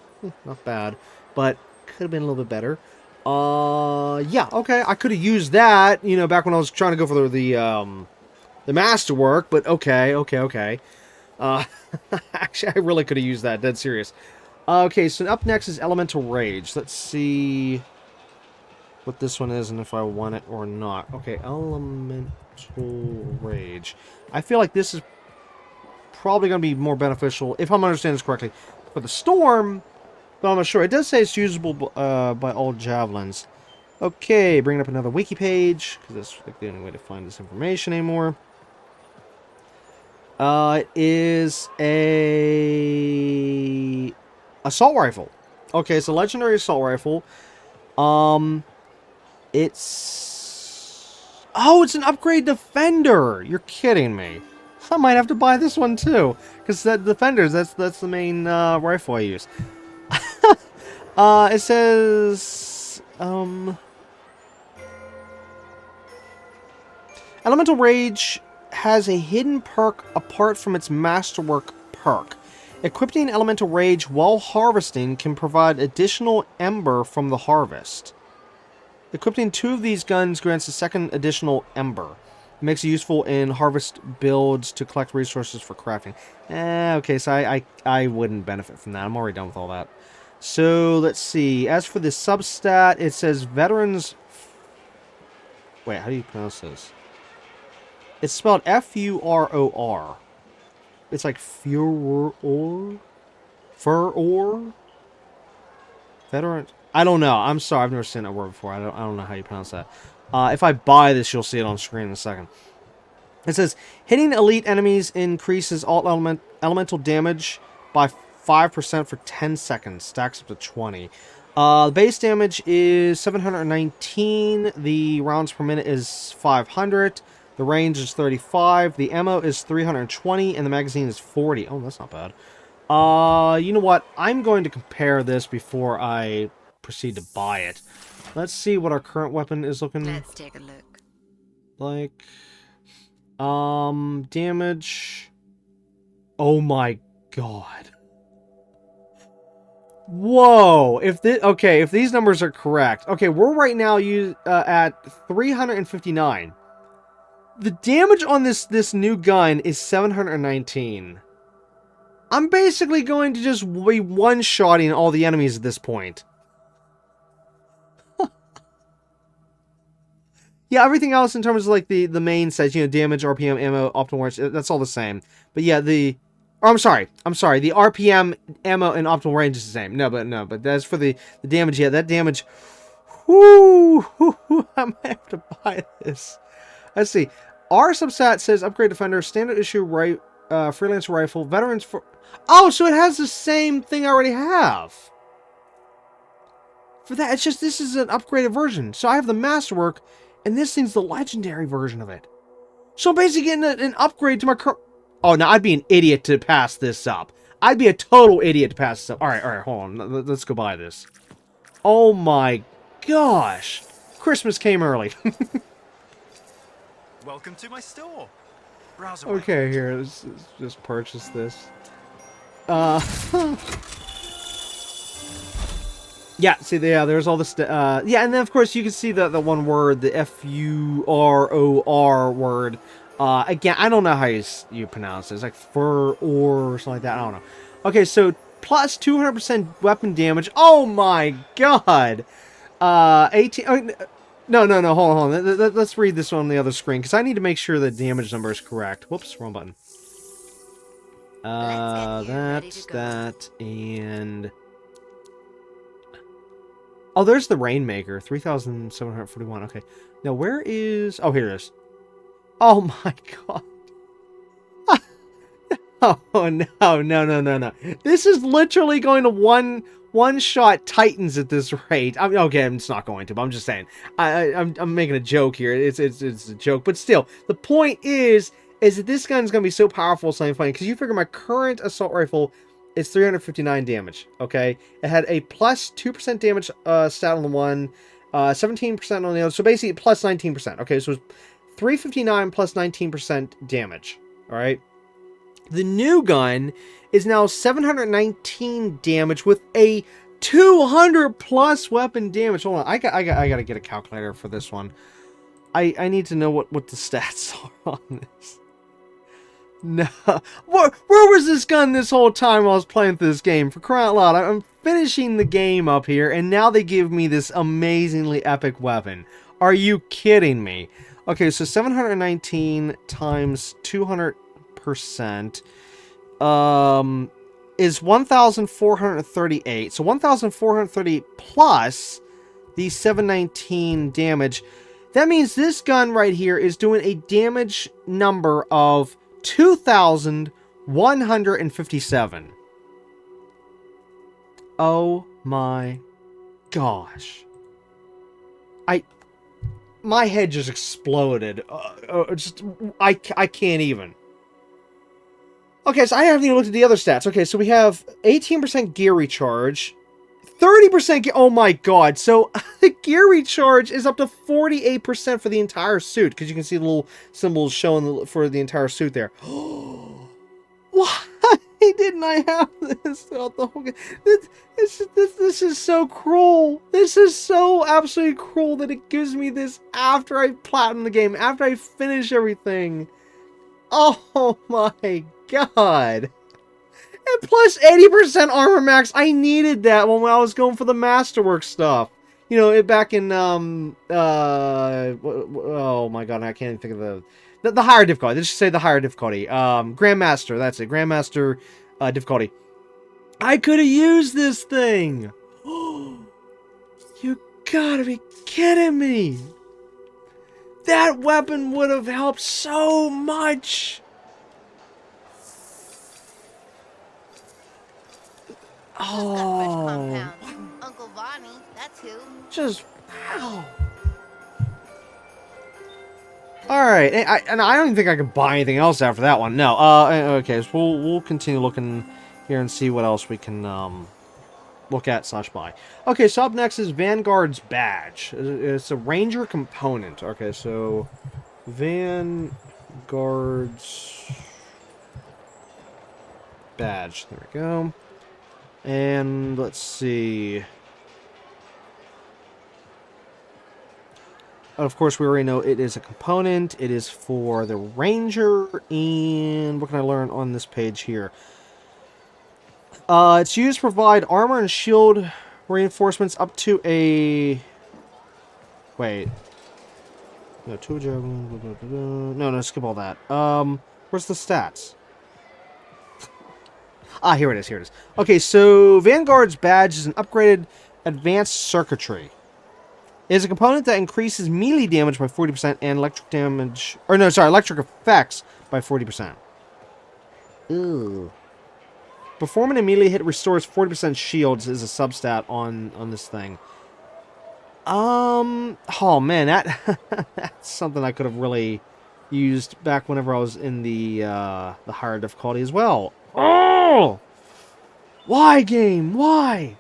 Speaker 2: Not bad, but could have been a little bit better. Yeah, okay, I could have used that, you know, back when I was trying to go for the Masterwork, but okay. Actually, I really could have used that, dead serious. Okay, so up next is Elemental Rage. Let's see what this one is and if I want it or not. Okay, Elemental Rage. I feel like this is probably going to be more beneficial, if I'm understanding this correctly, for the Storm, but I'm not sure. It does say it's usable by all javelins. Okay, bringing up another wiki page, because that's like the only way to find this information anymore. It is a assault rifle. Okay, it's a legendary assault rifle. It's... Oh, it's an upgrade defender! You're kidding me. I might have to buy this one too, because that defenders, that's the main rifle I use. It says Elemental Rage has a hidden perk apart from its Masterwork perk. Equipping Elemental Rage while harvesting can provide additional Ember from the harvest. Equipping 2 of these guns grants a second additional Ember. It makes it useful in harvest builds to collect resources for crafting. Okay, so I wouldn't benefit from that. I'm already done with all that. So, let's see. As for the substat, it says Veterans... Wait, how do you pronounce this? It's spelled F-U-R-O-R. It's like Furor? Furor? Veteran? I don't know. I'm sorry. I've never seen that word before. I don't know how you pronounce that. If I buy this, you'll see it on screen in a second. It says, hitting elite enemies increases all elemental damage by 5% for 10 seconds. Stacks up to 20. The base damage is 719. The rounds per minute is 500. The range is 35. The ammo is 320. And the magazine is 40. Oh, that's not bad. You know what? I'm going to compare this before I proceed to buy it. Let's see what our current weapon is looking
Speaker 4: Let's take a look.
Speaker 2: like. Damage. Oh my god. Whoa! If these numbers are correct. Okay, we're right now at 359. The damage on this new gun is 719. I'm basically going to just be one-shotting all the enemies at this point. Yeah, everything else in terms of like the main sets, damage, RPM, ammo, optimal range, that's all the same. But yeah, I'm sorry, the RPM, ammo, and optimal range is the same. But that's for the damage. Yeah, that damage. Whoo! I might have to buy this. Let's see. Our substat says upgrade defender, standard issue freelance rifle, veterans for. Oh, so it has the same thing I already have. For that, it's just this is an upgraded version. So I have the Masterwork, and this thing's the legendary version of it. So I'm basically getting an upgrade to my current. Oh, now I'd be an idiot to pass this up. I'd be a total idiot to pass this up. All right, hold on. Let's go buy this. Oh my gosh. Christmas came early.
Speaker 3: Welcome to my store. Browse away.
Speaker 2: Okay, here, let's just purchase this. Yeah, see, there's all this, yeah, and then, of course, you can see the one word, the F-U-R-O-R word. Again, I don't know how you pronounce it. It's like fur or something like that. I don't know. Okay, so, plus 200% weapon damage. Oh, my God! 18... Oh, no, hold on. Let's read this on the other screen, because I need to make sure the damage number is correct. Whoops, wrong button. That, and... Oh, there's the Rainmaker, 3,741. Okay. Now, where is... Oh, here it is. Oh, my God. Oh, no. This is literally going to one-shot Titans at this rate. I mean, okay, it's not going to, but I'm just saying. I'm making a joke here. It's a joke. But still, the point is that this gun's going to be so powerful, it's not funny. Because you figure my current assault rifle is 359 damage, okay? It had a plus 2% damage stat on the one, 17% on the other. So basically, plus 19%. Okay, so it's 359 plus 19% damage, all right? The new gun is now 719 damage with a 200 plus weapon damage. Hold on, I gotta get a calculator for this one. I need to know what the stats are on this. No, where was this gun this whole time while I was playing through this game? For crying out loud, I'm finishing the game up here, and now they give me this amazingly epic weapon. Are you kidding me? Okay, so 719 times 200%. Is 1,438. So 1,438 plus the 719 damage. That means this gun right here is doing a damage number of 2,157. Oh my gosh. My head just exploded. I can't even. Okay, so I haven't even looked at the other stats. Okay, so we have 18% gear recharge, 30%. Oh my god. So the gear recharge is up to 48% for the entire suit, because you can see the little symbols showing for the entire suit there. Why didn't I have this throughout the whole game? This is so cruel. This is so absolutely cruel that it gives me this after I platinum the game, after I finish everything. Oh my god. And plus 80% armor max. I needed that when I was going for the Masterwork stuff. You know, back in, oh my god, I can't even think of the higher difficulty. Let's just say the higher difficulty. Grandmaster, that's it. Grandmaster difficulty. I could have used this thing. You gotta be kidding me. That weapon would have helped so much. Oh.
Speaker 4: Uncle Bonnie, that's who.
Speaker 2: Just, wow. Alright, and I don't even think I could buy anything else after that one. No, okay, so we'll continue looking here and see what else we can, look at / buy. Okay, so up next is Vanguard's Badge. It's a Ranger component. Okay, so Vanguard's Badge. There we go. And let's see. Of course, we already know it is a component. It is for the Ranger. And what can I learn on this page here? It's used to provide armor and shield reinforcements up to a... Wait. No, no, skip all that. Where's the stats? Ah, here it is, here it is. Okay, so Vanguard's Badge is an upgraded advanced circuitry. It is a component that increases melee damage by 40% and electric damage... Or no, sorry, electric effects by 40%. Ooh. Performing a melee hit restores 40% shields is a substat on this thing. Oh man, that's something I could have really used back whenever I was in the higher difficulty as well. Oh! Why, game? Why?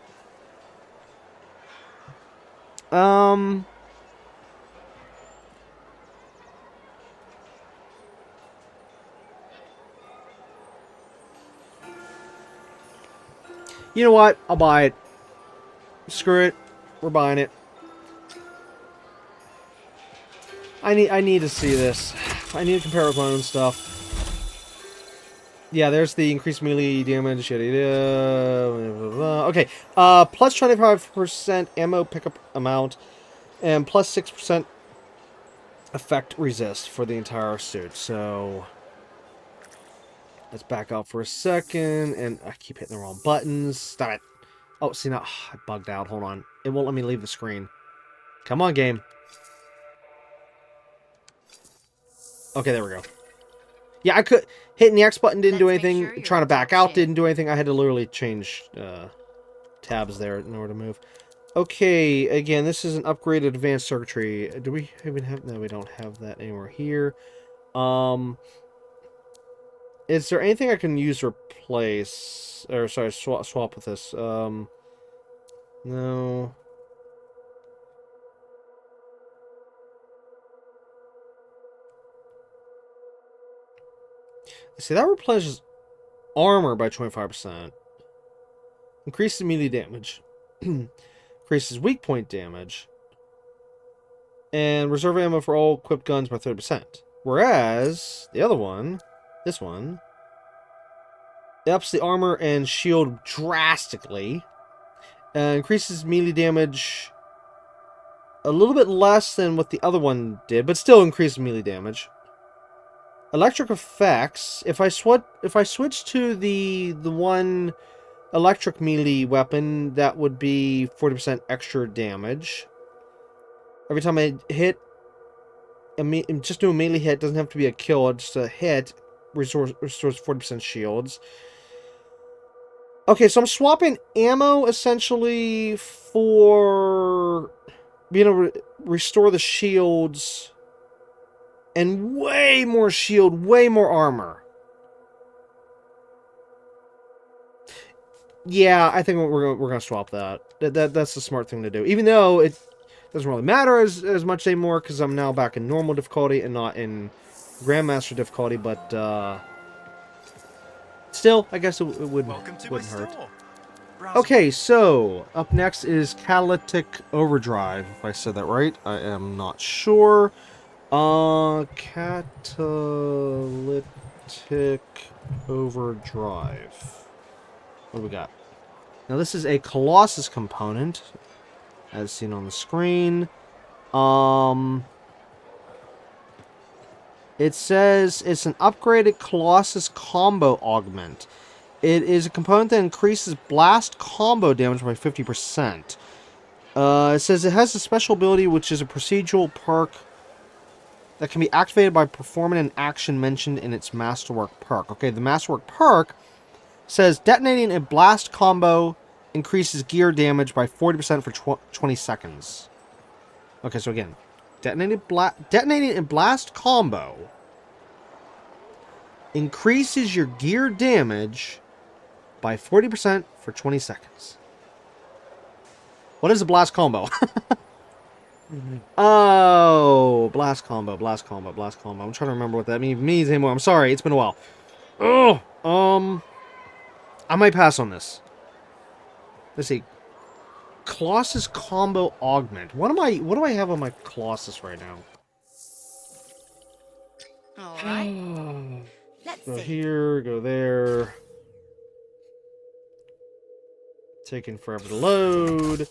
Speaker 2: You know what? I'll buy it. Screw it. We're buying it. I need to see this. I need to compare it with my own stuff. Yeah, there's the increased melee damage. Okay. Plus 25% ammo pickup amount. And plus 6% effect resist for the entire suit. So... let's back out for a second, and I keep hitting the wrong buttons. Stop it. Oh, see now, I bugged out. Hold on. It won't let me leave the screen. Come on, game. Okay, there we go. Yeah, I could... hitting the X button didn't do anything.
Speaker 4: Sure
Speaker 2: Trying to back out didn't do anything. I had to literally change tabs there in order to move. Okay, again, this is an upgraded advanced circuitry. Do we even have... no, we don't have that anywhere here. Is there anything I can use to replace... or, sorry, swap with this? No. See, that replenishes armor by 25%. Increases melee damage. Increases weak point damage. And reserve ammo for all equipped guns by 30%. Whereas, the other one... this one... it ups the armor and shield drastically. Increases melee damage a little bit less than what the other one did, but still increases melee damage. Electric effects. If I switch to the one electric melee weapon, that would be 40% extra damage. Every time I hit, just do a melee hit. Doesn't have to be a kill. It's just a hit. Restores 40% shields. Okay, so I'm swapping ammo essentially for being able to restore the shields and way more shield, way more armor. Yeah, I think we're gonna swap that. That's the smart thing to do. Even though it doesn't really matter as much anymore because I'm now back in normal difficulty and not in Grandmaster difficulty. But still, I guess it
Speaker 3: Welcome to my
Speaker 2: wouldn't hurt.
Speaker 3: store. Browse
Speaker 2: Okay,
Speaker 3: away.
Speaker 2: so up next is Catalytic Overdrive. If I said that right, I am not sure. Catalytic Overdrive. What do we got? Now this is a Colossus component, as seen on the screen. It says it's an upgraded Colossus combo augment. It is a component that increases blast combo damage by 50%. It says it has a special ability, which is a procedural perk that can be activated by performing an action mentioned in its Masterwork perk. Okay, the Masterwork perk says detonating a blast combo increases gear damage by 40% for 20 seconds. Okay, so again, detonating a blast combo increases your gear damage by 40% for 20 seconds. What is a blast combo? Oh, blast combo. I'm trying to remember what that means anymore. I'm sorry, it's been a while. Oh, I might pass on this. Let's see. Colossus combo augment. What do I have on my Colossus right now?
Speaker 4: All right. Let's
Speaker 2: Go
Speaker 4: see.
Speaker 2: here, go there. Taking forever to load.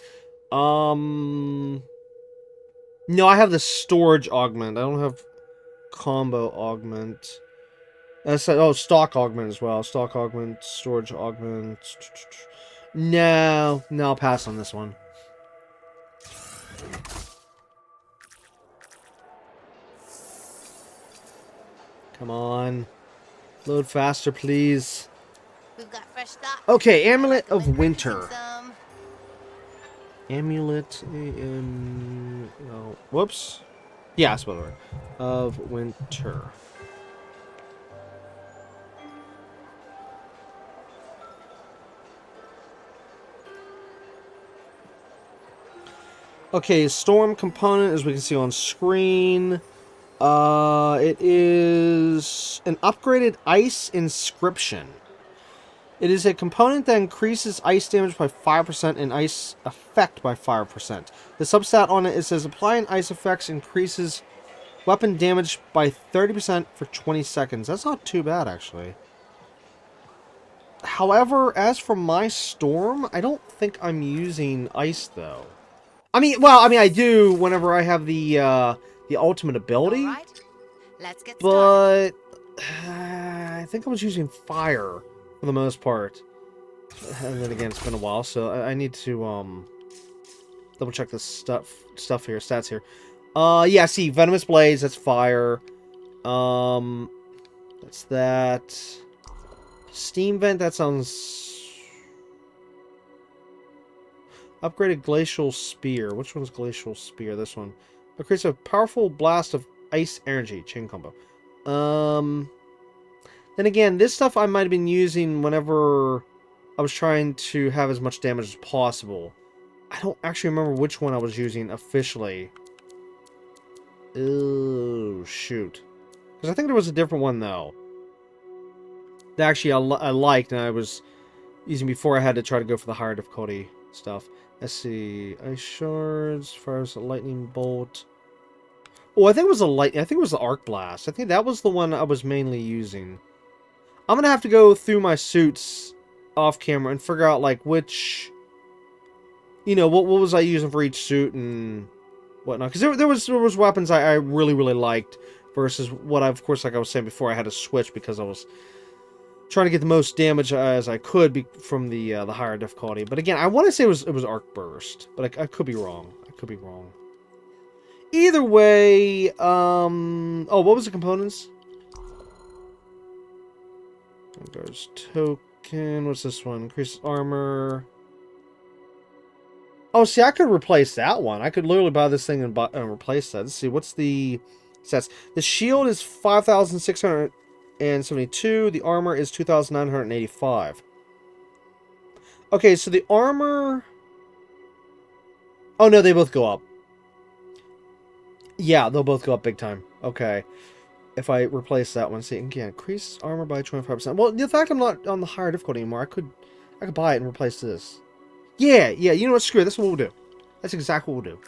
Speaker 2: No, I have the storage augment. I don't have combo augment. Stock augment as well. Stock augment, storage augment. No, I'll pass on this one. Come on. Load faster, please.
Speaker 4: We've got fresh stock.
Speaker 2: Okay,
Speaker 4: I
Speaker 2: Amulet
Speaker 4: recommend
Speaker 2: of Winter.
Speaker 4: purchasing some.
Speaker 2: Amulet whoops. Yeah, I spelled it right. Of Winter. Okay, storm component, as we can see on screen. It is an upgraded ice inscription. It is a component that increases ice damage by 5% and ice effect by 5%. The substat on it says applying ice effects increases weapon damage by 30% for 20 seconds. That's not too bad, actually. However, as for my storm, I don't think I'm using ice, though. I mean, I do whenever I have the ultimate ability.
Speaker 4: All right. Let's get started.
Speaker 2: But I think I was using fire for the most part. And then again, it's been a while, so I need to double check this stuff here, stats here. Yeah, see, Venomous Blaze, that's fire. That's that. Steam Vent, that sounds... Upgraded Glacial Spear. Which one's Glacial Spear? This one. It creates a powerful blast of ice energy. Chain combo. Then again, this stuff I might have been using whenever I was trying to have as much damage as possible. I don't actually remember which one I was using officially. Oh, shoot. Because I think there was a different one, though. That actually I liked, and I was using before I had to try to go for the higher difficulty stuff. Let's see. Ice Shards, fires a lightning bolt. Oh, I think it was I think it was the Arc Blast. I think that was the one I was mainly using. I'm gonna have to go through my suits off camera and figure out like which, what was I using for each suit and whatnot. Because there was weapons I really liked versus what of course, like I was saying before, I had to switch because I was trying to get the most damage as I could from the higher difficulty. But again, I want to say it was Arc Burst, but I could be wrong. Either way, what was the components? There's token. What's this one? Increase armor. Oh, see, I could replace that one. I could literally buy this thing and replace that. Let's see, what's the stats? The shield is 5,672. The armor is 2,985. Okay, so the armor... Oh, no, they both go up. Yeah, they'll both go up big time. Okay. If I replace that one, see, again, increase armor by 25%. Well, the fact I'm not on the higher difficulty anymore, I could buy it and replace this. Yeah, you know what, screw it, that's what we'll do. That's exactly what we'll do.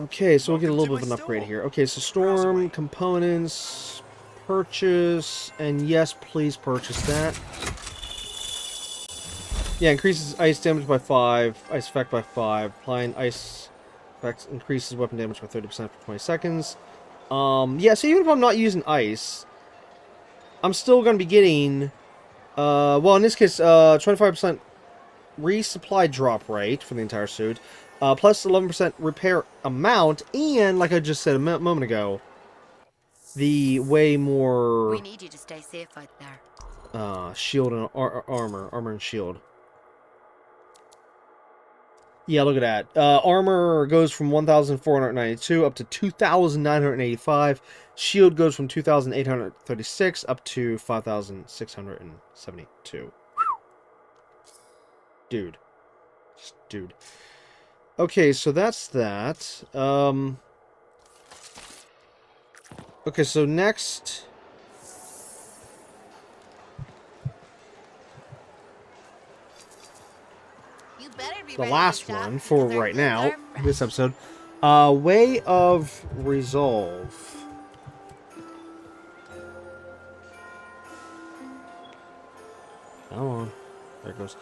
Speaker 2: Okay, so we'll get a little bit of an upgrade here. Okay, so storm, components, purchase, and yes, please purchase that. Yeah, increases ice damage by 5, ice effect by 5, applying ice effects increases weapon damage by 30% for 20 seconds. Yeah, so even if I'm not using ice, I'm still going to be getting, well, in this case, 25% resupply drop rate for the entire suit, plus 11% repair amount, and, like I just said a moment ago, the way more...
Speaker 4: We need you to stay safe out there.
Speaker 2: Shield and armor and shield. Yeah, look at that. Armor goes from 1,492 up to 2,985. Shield goes from 2,836 up to 5,672. Dude. Just dude. Okay, so that's that. Okay, so next... the last one for right now, this episode. Way of Resolve. Come on. There it goes.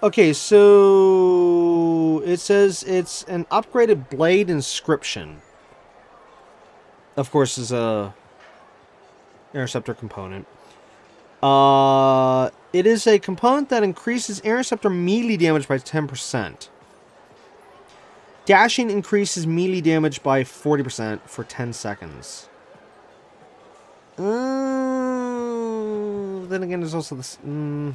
Speaker 2: Okay, so it says it's an upgraded blade inscription. Of course, is a interceptor component. It is a component that increases interceptor melee damage by 10%. Dashing increases melee damage by 40% for 10 seconds. Then again, there's also this... You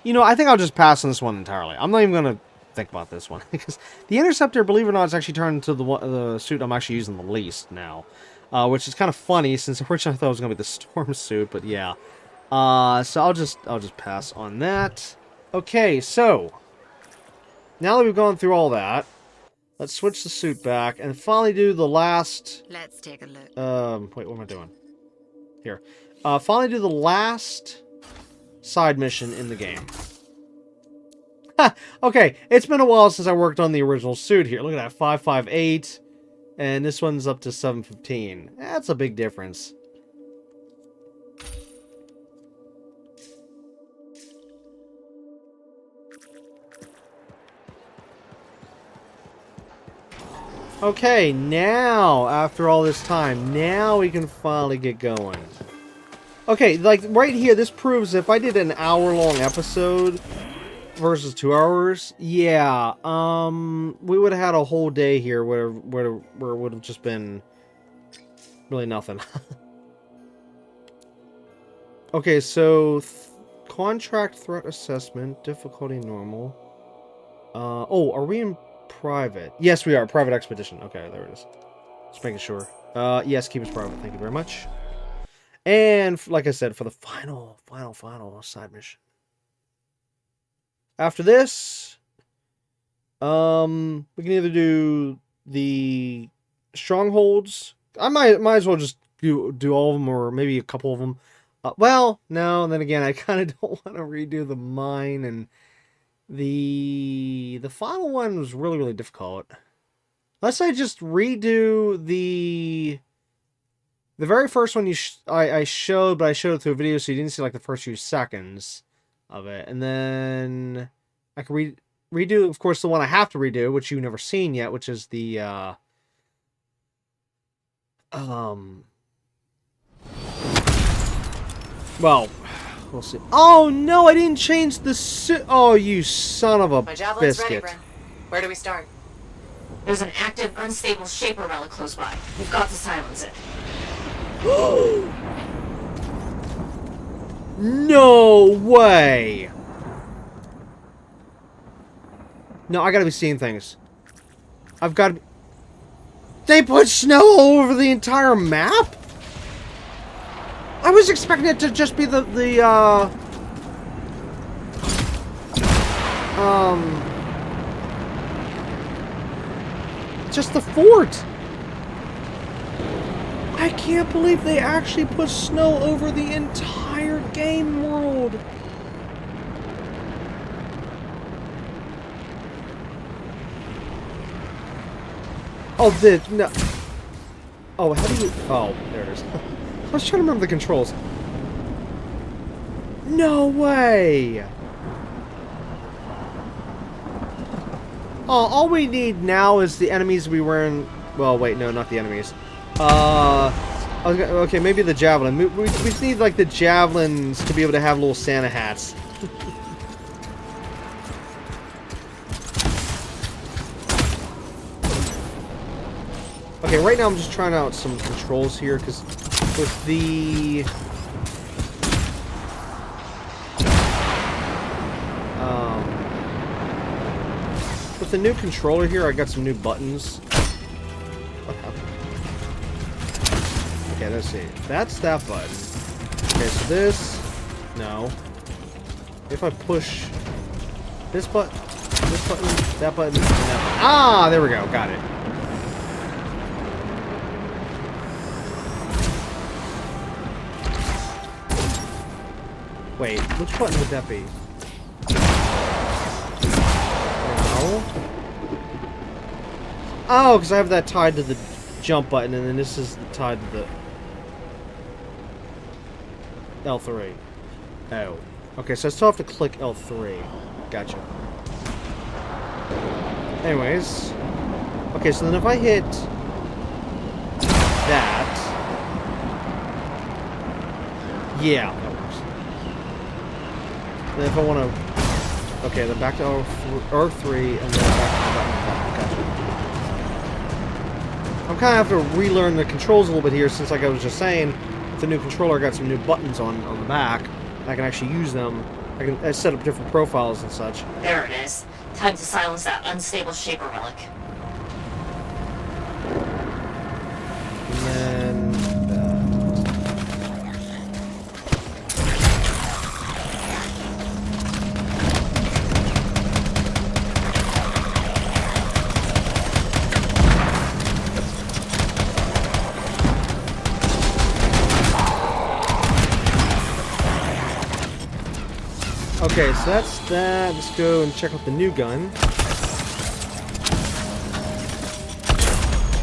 Speaker 2: know, I think I'll just pass on this one entirely. I'm not even going to think about this one. Because the interceptor, believe it or not, is actually turned into the suit I'm actually using the least now. Which is kind of funny, since originally I thought it was going to be the storm suit, but yeah. So I'll just pass on that. Okay, so now that we've gone through all that, let's switch the suit back and finally do the last...
Speaker 4: Let's take a look.
Speaker 2: Wait, what am I doing? Here. Finally do the last side mission in the game. Okay, it's been a while since I worked on the original suit here. Look at that, 558, and this one's up to 715. That's a big difference. Okay, now, after all this time, now we can finally get going. Okay, like, right here, this proves if I did an hour-long episode versus 2 hours, yeah, we would have had a whole day here where it would have just been really nothing. Okay, so, contract threat assessment, difficulty normal. Oh, are we in... private? Yes, we are. Private expedition. Okay, there it is. Just making sure. Yes, keep us private. Thank you very much. And, like I said, for the final side mission. After this, we can either do the strongholds. I might as well just do all of them, or maybe a couple of them. Well, no, and then again, I kind of don't want to redo the mine, and the final one was really, really difficult. Unless I just redo the very first one I showed, but I showed it through a video, so you didn't see like the first few seconds of it. And then I can redo, of course, the one I have to redo, which you've never seen yet, which is the well, we'll see. Oh no, I didn't change the suit. Oh, you son of a
Speaker 5: My javelin's
Speaker 2: biscuit.
Speaker 5: ready, Bren. Where do we start? There's an active, unstable Shaper relic close by. We've got to silence it.
Speaker 2: No way! No, I gotta be seeing things. I've got to be... They put snow all over the entire map? I was expecting it to just be just the fort. I can't believe they actually put snow over the entire game world. Oh, no. Oh, how do you... Oh, there it is. I was trying to remember the controls. No way! Oh, all we need now is the enemies we were in... Well, wait, no, not the enemies. Okay, maybe the javelin. We just need, like, the javelins to be able to have little Santa hats. Okay, right now I'm just trying out some controls here, because with the... with the new controller here, I got some new buttons. Okay, let's see. That's that button. Okay, so this... No. If I push this button, that button, and that button. Ah, there we go. Got it. Wait, which button would that be? No. Oh, because I have that tied to the jump button, and then this is tied to the L3. Oh. Okay, so I still have to click L3. Gotcha. Anyways. Okay, so then if I hit that... Yeah, that works. Then if I want to... Okay, then back to R3, and then back to the button. Gotcha. I'm kind of have to relearn the controls a little bit here, since like I was just saying, with the new controller I got some new buttons on the back. I can actually use them. I can set up different profiles and such.
Speaker 5: There it is. Time to silence that unstable shaper relic.
Speaker 2: And then... Okay, so that's that. Let's go and check out the new gun.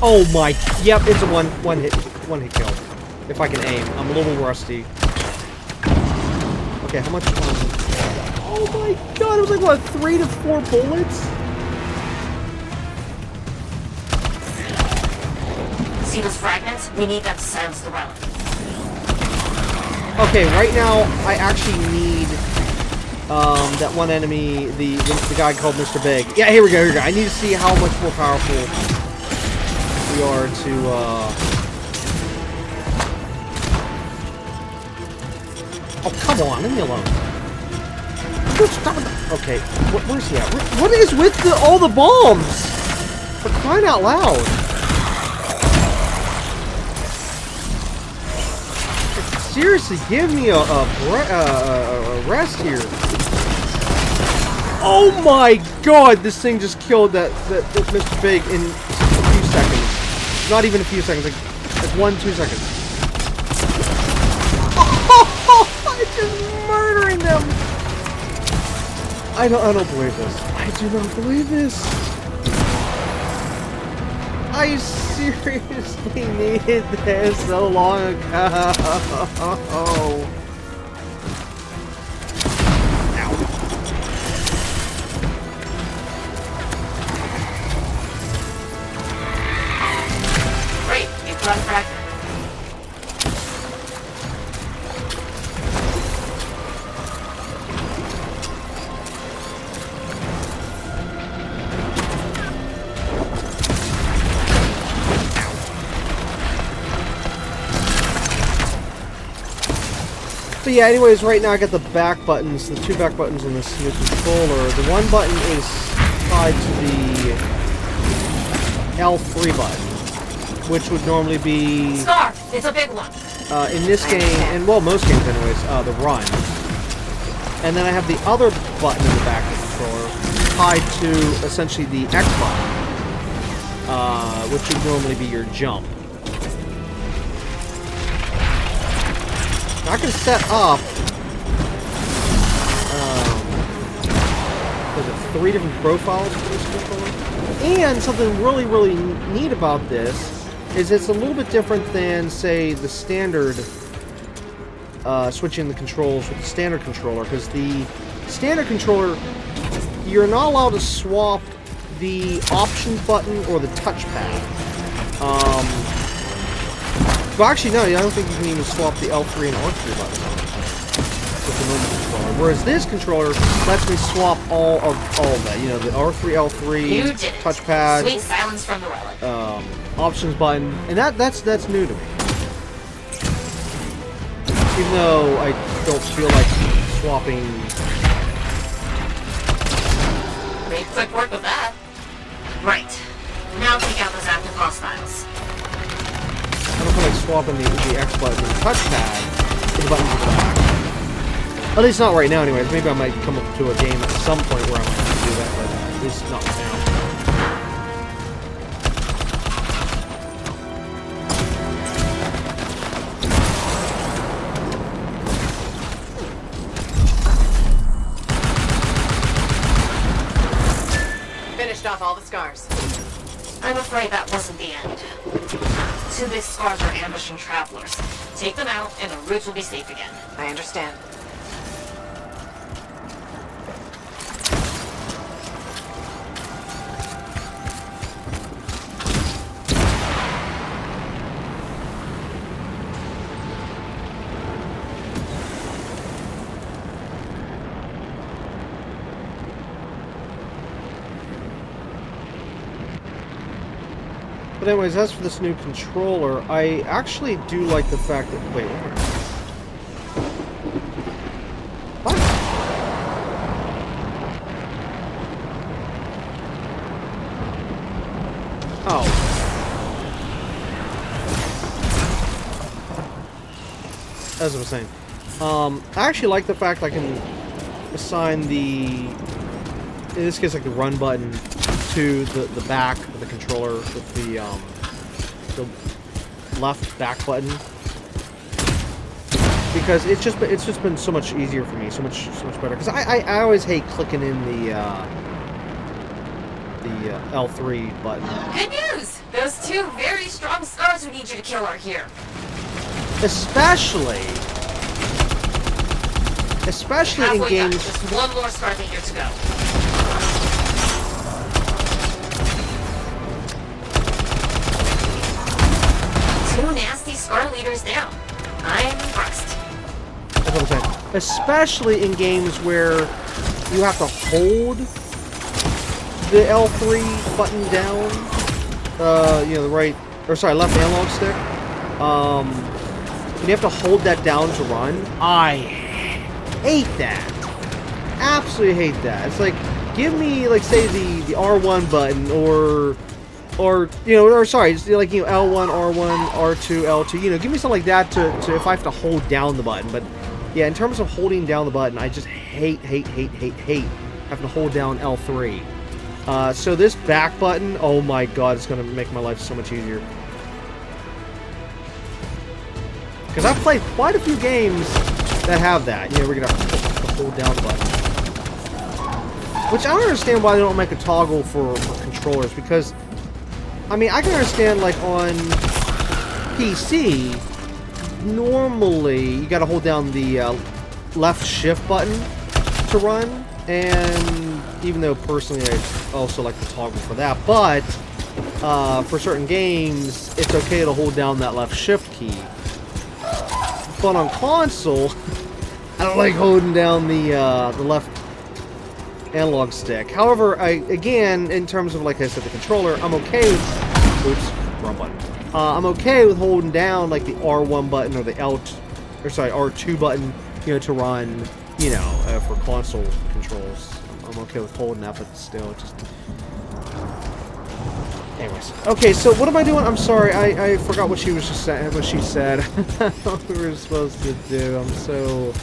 Speaker 2: Oh my! Yep, it's a one hit kill. If I can aim, I'm a little rusty. Okay, how much? Oh my god! It was like what, 3 to 4 bullets?
Speaker 5: See those fragments? We need them to silence the relic.
Speaker 2: Okay, right now I actually need. That one enemy, the guy called Mr. Big. Yeah, here we go, I need to see how much more powerful we are to, Oh, come on, leave me alone. Stop it. Okay, where's he at? What is with all the bombs? For crying out loud. Seriously, give me a rest here. Oh my god, this thing just killed that Mr. Big in a few seconds. Not even a few seconds, like 1-2 seconds. Oh, I'm just murdering them. I don't believe this. I do not believe this. I seriously needed this so long ago.
Speaker 5: Run fragment.
Speaker 2: But yeah, anyways, right now I got the back buttons, the 2 back buttons on this new controller. The one button is tied to the L3 button, which would normally be...
Speaker 5: Scar! It's a big one!
Speaker 2: in this game, and well, most games anyways, the run. And then I have the other button in the back of the controller tied to essentially the X button, which would normally be your jump. I can set up 3 different profiles for this controller. And something really, really neat about this is it's a little bit different than, say, the standard switching the controls with the standard controller, because the standard controller, you're not allowed to swap the option button or the touchpad. Well, actually, no, I don't think you can even swap the L3 and R3 buttons with the normal controller. Whereas this controller lets me swap all of that. You know, the R3, L3, touchpad,
Speaker 5: sweet silence from the relic.
Speaker 2: Options button, and that's new to me. Even though I don't feel like swapping.
Speaker 5: Great quick work with that. Right. Now take out those active hostiles.
Speaker 2: I don't feel like swapping the X button and the touchpad with the buttons at the back. At least not right now, anyways. Maybe I might come up to a game at some point where I might have to do that, but at least not right now.
Speaker 6: Finished off all the scars.
Speaker 5: I'm afraid that wasn't the end. 2 big scars are ambushing travelers. Take them out, and the routes will be safe again.
Speaker 6: I understand.
Speaker 2: But anyways, as for this new controller, I actually do like the fact that... Wait, what? Oh. As I was saying. I actually like the fact I can assign the... In this case, like the run button to the back of the controller with the left back button, because it's just been so much easier for me, so much better. Because I always hate clicking in the L3 button.
Speaker 5: Good news! Those 2 very strong scars we need you to kill are here.
Speaker 2: Especially in
Speaker 5: Halfway
Speaker 2: games.
Speaker 5: done. Just 1 more scar leader to go. Nasty scar leaders down. I'm impressed.
Speaker 2: That's what I'm saying. Especially in games where you have to hold the L3 button down, you know, the right, or sorry, left analog stick. And you have to hold that down to run. I hate that. Absolutely hate that. It's like, give me, like, say the R1 button, or you know, or sorry, just like, you know, L1, R1, R2, L2, you know, give me something like that to if I have to hold down the button. But yeah, in terms of holding down the button, I just hate having to hold down L3. So this back button, oh my god, it's gonna make my life so much easier. Because I've played quite a few games that have that. You know, we're gonna have to hold down the button. Which I don't understand why they don't make a toggle for controllers, because I mean, I can understand, like, on PC, normally you gotta hold down the left shift button to run, and even though personally I also like the toggle for that, but for certain games, it's okay to hold down that left shift key. But on console, I don't like holding down the left analog stick. However, again, in terms of, like I said, the controller, I'm okay with... Oops, wrong button. I'm okay with holding down, like, the R1 button or the R2 button, you know, to run, you know, for console controls. I'm okay with holding that, but still, just... Anyways. Okay, so what am I doing? I'm sorry, I forgot what she was just saying, what she said. What we were supposed to do. I'm so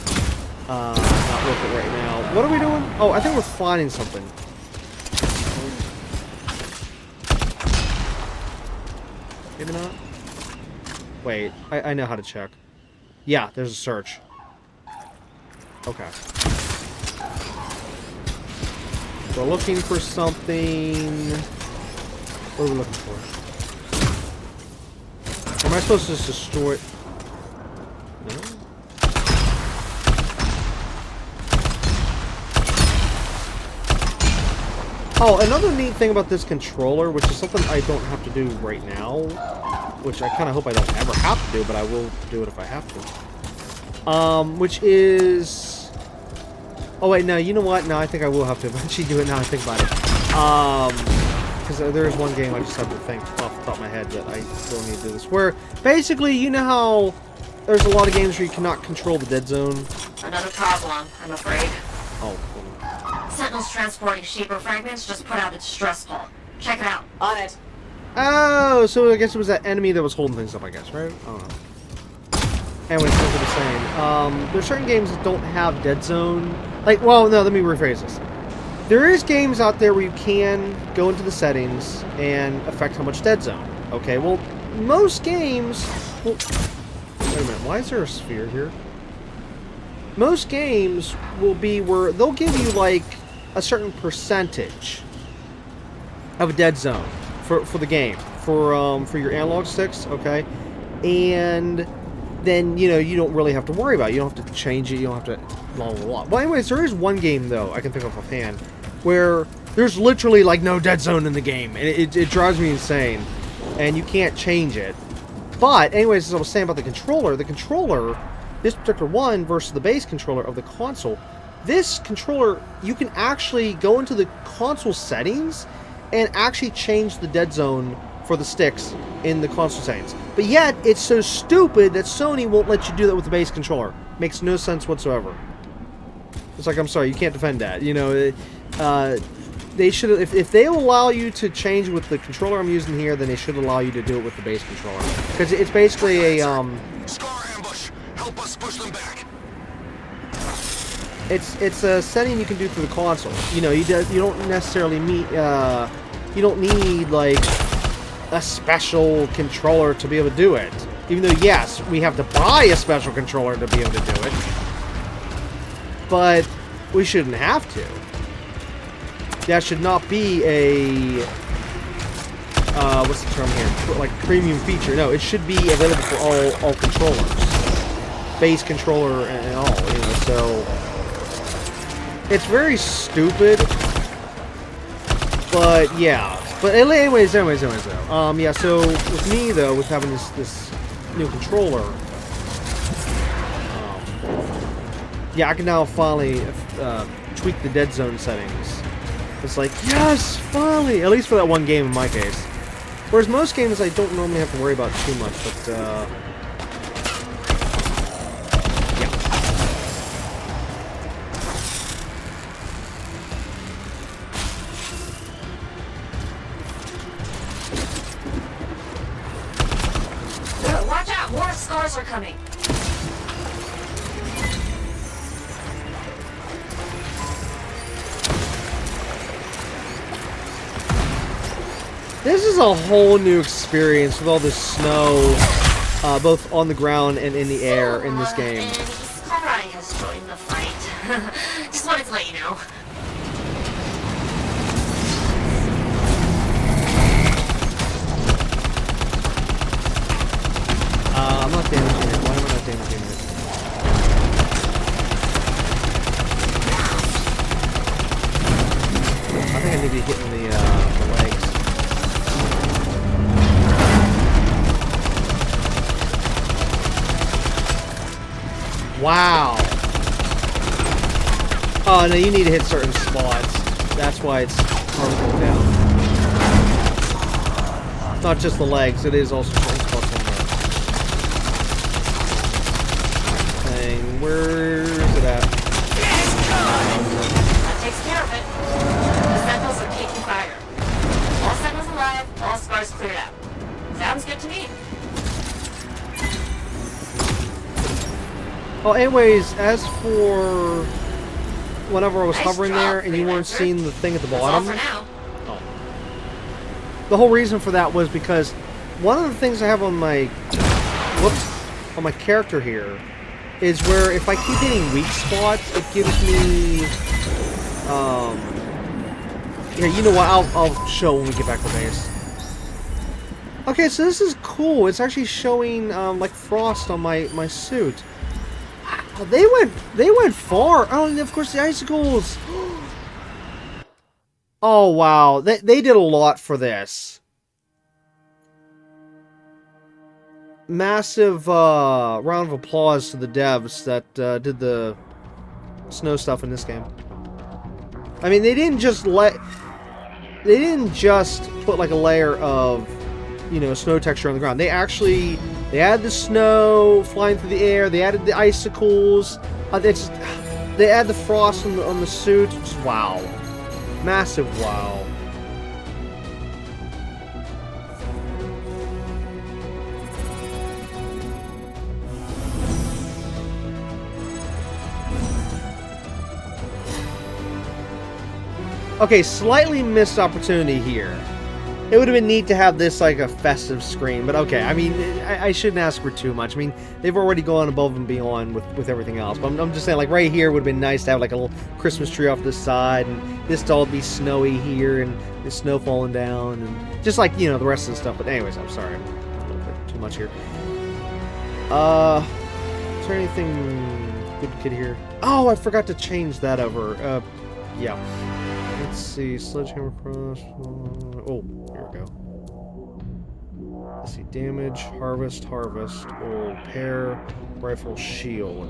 Speaker 2: not with it right now. What are we doing? Oh, I think we're finding something. Maybe not. Wait, I know how to check. Yeah, there's a search. Okay. We're looking for something. What are we looking for? Am I supposed to just destroy it? No? Oh, another neat thing about this controller, which is something I don't have to do right now, which I kind of hope I don't ever have to do, but I will do it if I have to. Which is... Oh wait, no, you know what? No, I think I will have to eventually do it now I think about it. Because there is one game I just have to think off the top of my head that I still need to do this. Where, basically, you know how there's a lot of games where you cannot control the dead zone?
Speaker 5: Another problem, I'm afraid.
Speaker 2: Oh,
Speaker 5: Sentinels transporting Shaper fragments just put out a distress call. Check it out.
Speaker 6: On it.
Speaker 2: oh, so I guess it was that enemy that was holding things up, I guess, right? I don't know. Anyways, that's what I'm saying. There's certain games that don't have dead zone. Like, well, no, let me rephrase this. There is games out there where you can go into the settings and affect how much dead zone. Okay, well, most games... Well, wait a minute, why is there a sphere here? Most games will be where they'll give you, like, a certain percentage of a dead zone for the game. For your analog sticks, okay? And then, you know, you don't really have to worry about it. You don't have to change it. You don't have to... Blah, blah, blah. Well, anyways, there is one game, though, I can think of offhand, where there's literally, like, no dead zone in the game. And it drives me insane. And you can't change it. But, anyways, as I was saying about the controller, this particular one versus the base controller of the console, this controller, you can actually go into the console settings and actually change the dead zone for the sticks in the console settings. But yet, it's so stupid that Sony won't let you do that with the base controller. Makes no sense whatsoever. It's like, I'm sorry, you can't defend that. You know, they should, if they allow you to change with the controller I'm using here, then they should allow you to do it with the base controller. Because it's basically a,
Speaker 7: Scar ambush. Help us push them back.
Speaker 2: It's a setting you can do through the console. You know, you don't necessarily you don't need, like, a special controller to be able to do it. Even though, yes, we have to buy a special controller to be able to do it. But we shouldn't have to. That should not be a... what's the term here? Like, premium feature. No, it should be available for all controllers. Base controller and all, you know, so... It's very stupid. But, yeah. But anyways, though. Yeah, so with me, though, with having this new controller, yeah, I can now finally tweak the dead zone settings. It's like, yes, finally! At least for that one game in my case. Whereas most games I don't normally have to worry about too much, but, yeah.
Speaker 5: Watch out! More scars are coming!
Speaker 2: This is a whole new experience with all this snow, both on the ground and in the air in this game.
Speaker 5: Sarai has joined the fight. Just wanted to let you know.
Speaker 2: I'm not damaging it. Why am I not damaging it? I think I need to be hitting the legs. Wow. Oh, no, you need to hit certain spots. That's why it's hard to go down. It's not just the legs, it is also certain spots on there. Dang, where's it at?
Speaker 5: That takes care of it. The sentinels are taking fire. All sentinels alive, all
Speaker 2: Oh, anyways, as for whenever I was
Speaker 5: Nice
Speaker 2: hovering
Speaker 5: job,
Speaker 2: there and you weren't
Speaker 5: Freelancer.
Speaker 2: seeing the thing at the
Speaker 5: That's all
Speaker 2: bottom,
Speaker 5: for now.
Speaker 2: the whole reason for that was because one of the things I have on my on my character here is where if I keep hitting weak spots, it gives me yeah, you know what? I'll show when we get back to base. Okay, so this is cool. It's actually showing like frost on my suit. Wow, they went far. Oh, and of course the icicles. Oh wow, they did a lot for this. Massive round of applause to the devs that did the snow stuff in this game. I mean, they didn't just put like a layer of, you know, snow texture on the ground. They added the snow flying through the air. They added the icicles. They add the frost on the suit. Just wow, massive wow. Okay, slightly missed opportunity here. It would have been neat to have this like a festive screen, but okay. I mean, I shouldn't ask for too much. I mean, they've already gone above and beyond with everything else. But I'm just saying, like right here would have been nice to have like a little Christmas tree off this side, and this to all be snowy here, and the snow falling down, and just like, you know, the rest of the stuff. But anyways, I'm sorry, I'm a little bit too much here. Is there anything good kid here? Oh, I forgot to change that over. Yeah. Let's see, sledgehammer cross. Oh, here we go. Let's see, damage, harvest, or pair, rifle, shield.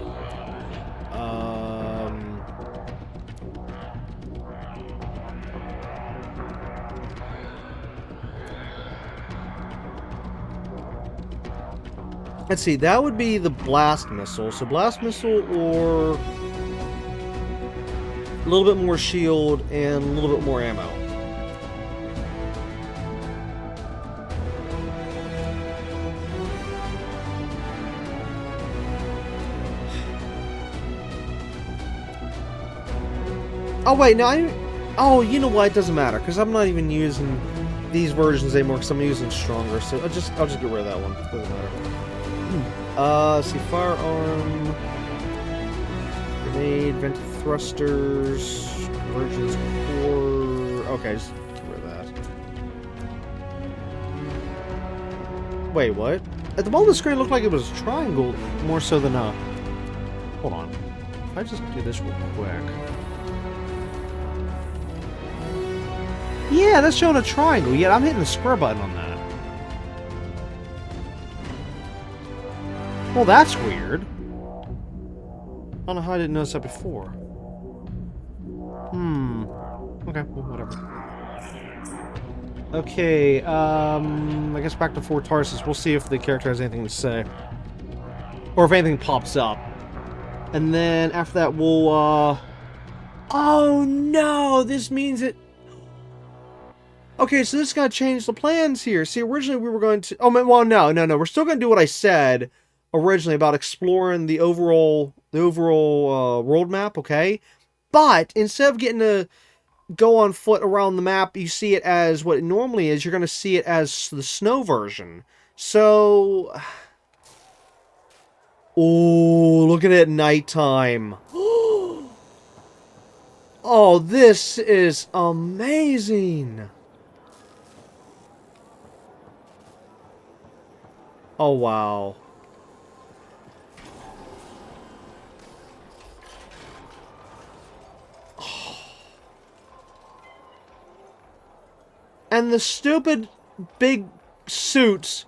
Speaker 2: Let's see, that would be the blast missile. So blast missile or a little bit more shield and a little bit more ammo. Oh wait, no, oh, you know what? It doesn't matter because I'm not even using these versions anymore because I'm using stronger. So I'll just get rid of that one. Doesn't matter. Let's see, firearm, grenade, vented thrusters, convergence core. Okay, just get rid of that. Wait, what? At the bottom of the screen, it looked like it was a triangle more so than a. Hold on. If I just do this real quick. Yeah, that's showing a triangle. Yet I'm hitting the square button on that. Well, that's weird. I don't know how I didn't notice that before. Okay, well, whatever. Okay, I guess back to Fort Tarsis. We'll see if the character has anything to say. Or if anything pops up. And then after that, we'll, oh no! This means it... Okay, so this is gonna change the plans here. See, originally we were going to... Oh, well, no. We're still gonna do what I said originally about exploring the overall world map, okay? But instead of getting to go on foot around the map, you see it as what it normally is. You're going to see it as the snow version. So... Oh, look at it at nighttime. Oh, this is amazing. Oh, wow. And the stupid big suits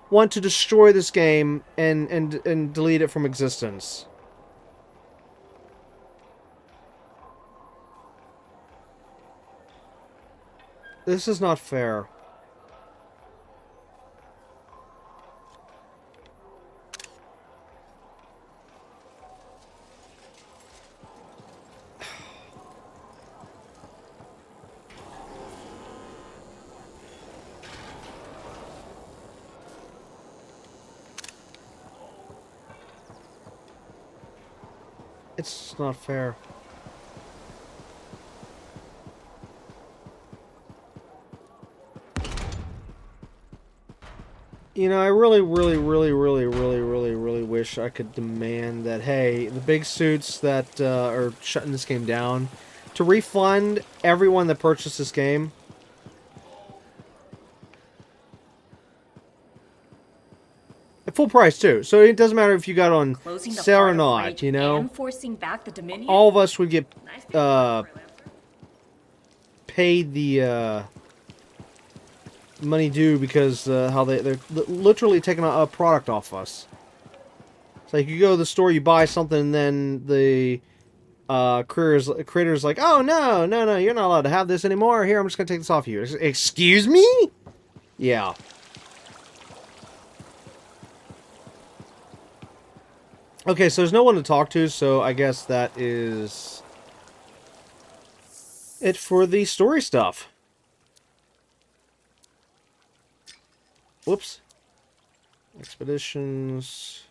Speaker 2: want to destroy this game and delete it from existence. This is not fair. It's not fair. You know, I really wish I could demand that, hey, the big suits that are shutting this game down, to refund everyone that purchased this game. At full price, too. So it doesn't matter if you got on sale or not, you know?
Speaker 8: Forcing back the Dominion?
Speaker 2: All of us would get paid the money due because how they're literally taking a product off us. It's like you go to the store, you buy something, and then the creator's like, oh no, you're not allowed to have this anymore. Here, I'm just gonna take this off you. Excuse me? Yeah. Okay, so there's no one to talk to, so I guess that is it for the story stuff. Whoops. Expeditions.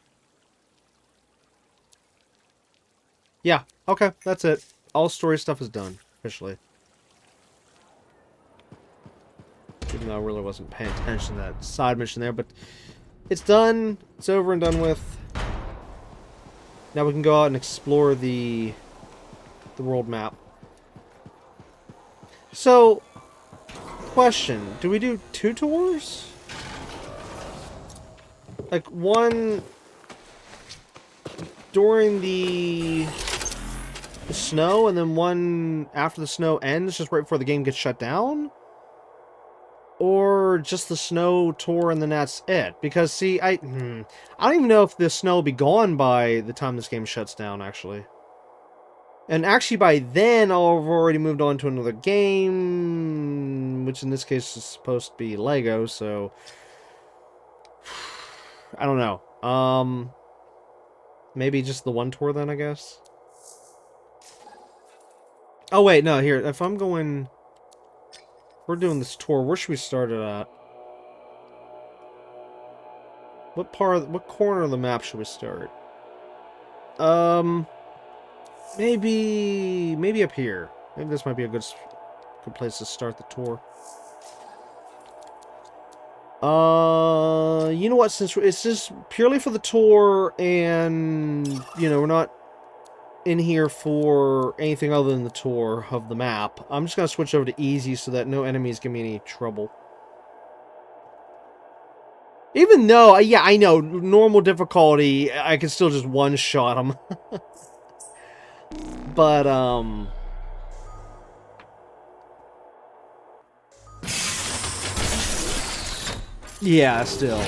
Speaker 2: Yeah, okay, that's it. All story stuff is done, officially. Even though I really wasn't paying attention to that side mission there, but it's done. It's over and done with. Now we can go out and explore the world map. So, question. Do we do 2 tours? Like, one during the snow, and then one after the snow ends, just right before the game gets shut down? Or just the snow tour and then that's it? Because, see, I don't even know if the snow will be gone by the time this game shuts down, actually. And actually, by then, I'll have already moved on to another game, which in this case is supposed to be Lego, so I don't know. Maybe just the one tour then, I guess? Oh, wait, no, here, if I'm going... We're doing this tour, where should we start it at? What corner of the map should we start? Maybe up here. Maybe this might be a good place to start the tour. You know what, since it's just purely for the tour, and, you know, we're not in here for anything other than the tour of the map, I'm just gonna switch over to easy so that no enemies give me any trouble. Even though, yeah, I know, normal difficulty, I can still just one-shot them. But, yeah, still.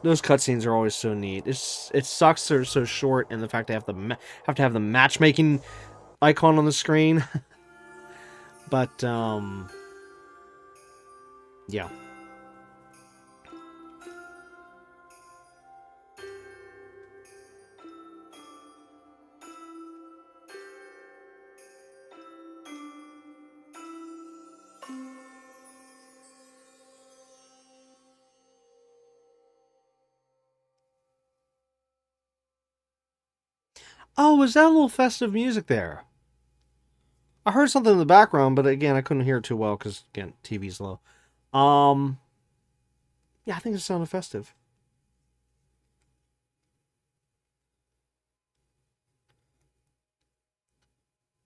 Speaker 2: Those cutscenes are always so neat. It sucks they're so short, and the fact they have to have the matchmaking icon on the screen. But yeah. Oh, was that a little festive music there? I heard something in the background, but again, I couldn't hear it too well because, again, TV's low. Yeah, I think it sounded festive.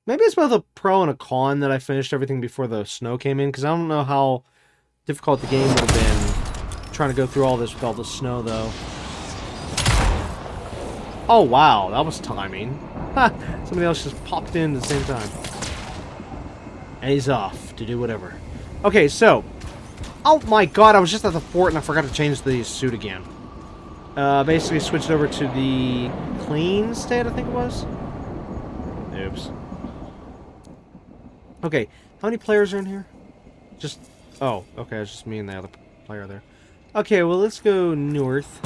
Speaker 2: Maybe it's both a pro and a con that I finished everything before the snow came in, because I don't know how difficult the game would have been trying to go through all this with all the snow, though. Oh, wow, that was timing. Ha! Somebody else just popped in at the same time. And he's off to do whatever. Okay, so. Oh my god, I was just at the fort and I forgot to change the suit again. Basically switched over to the clean state, I think it was. Oops. Okay, how many players are in here? Just. Oh, okay, it's just me and the other player there. Okay, well, let's go north.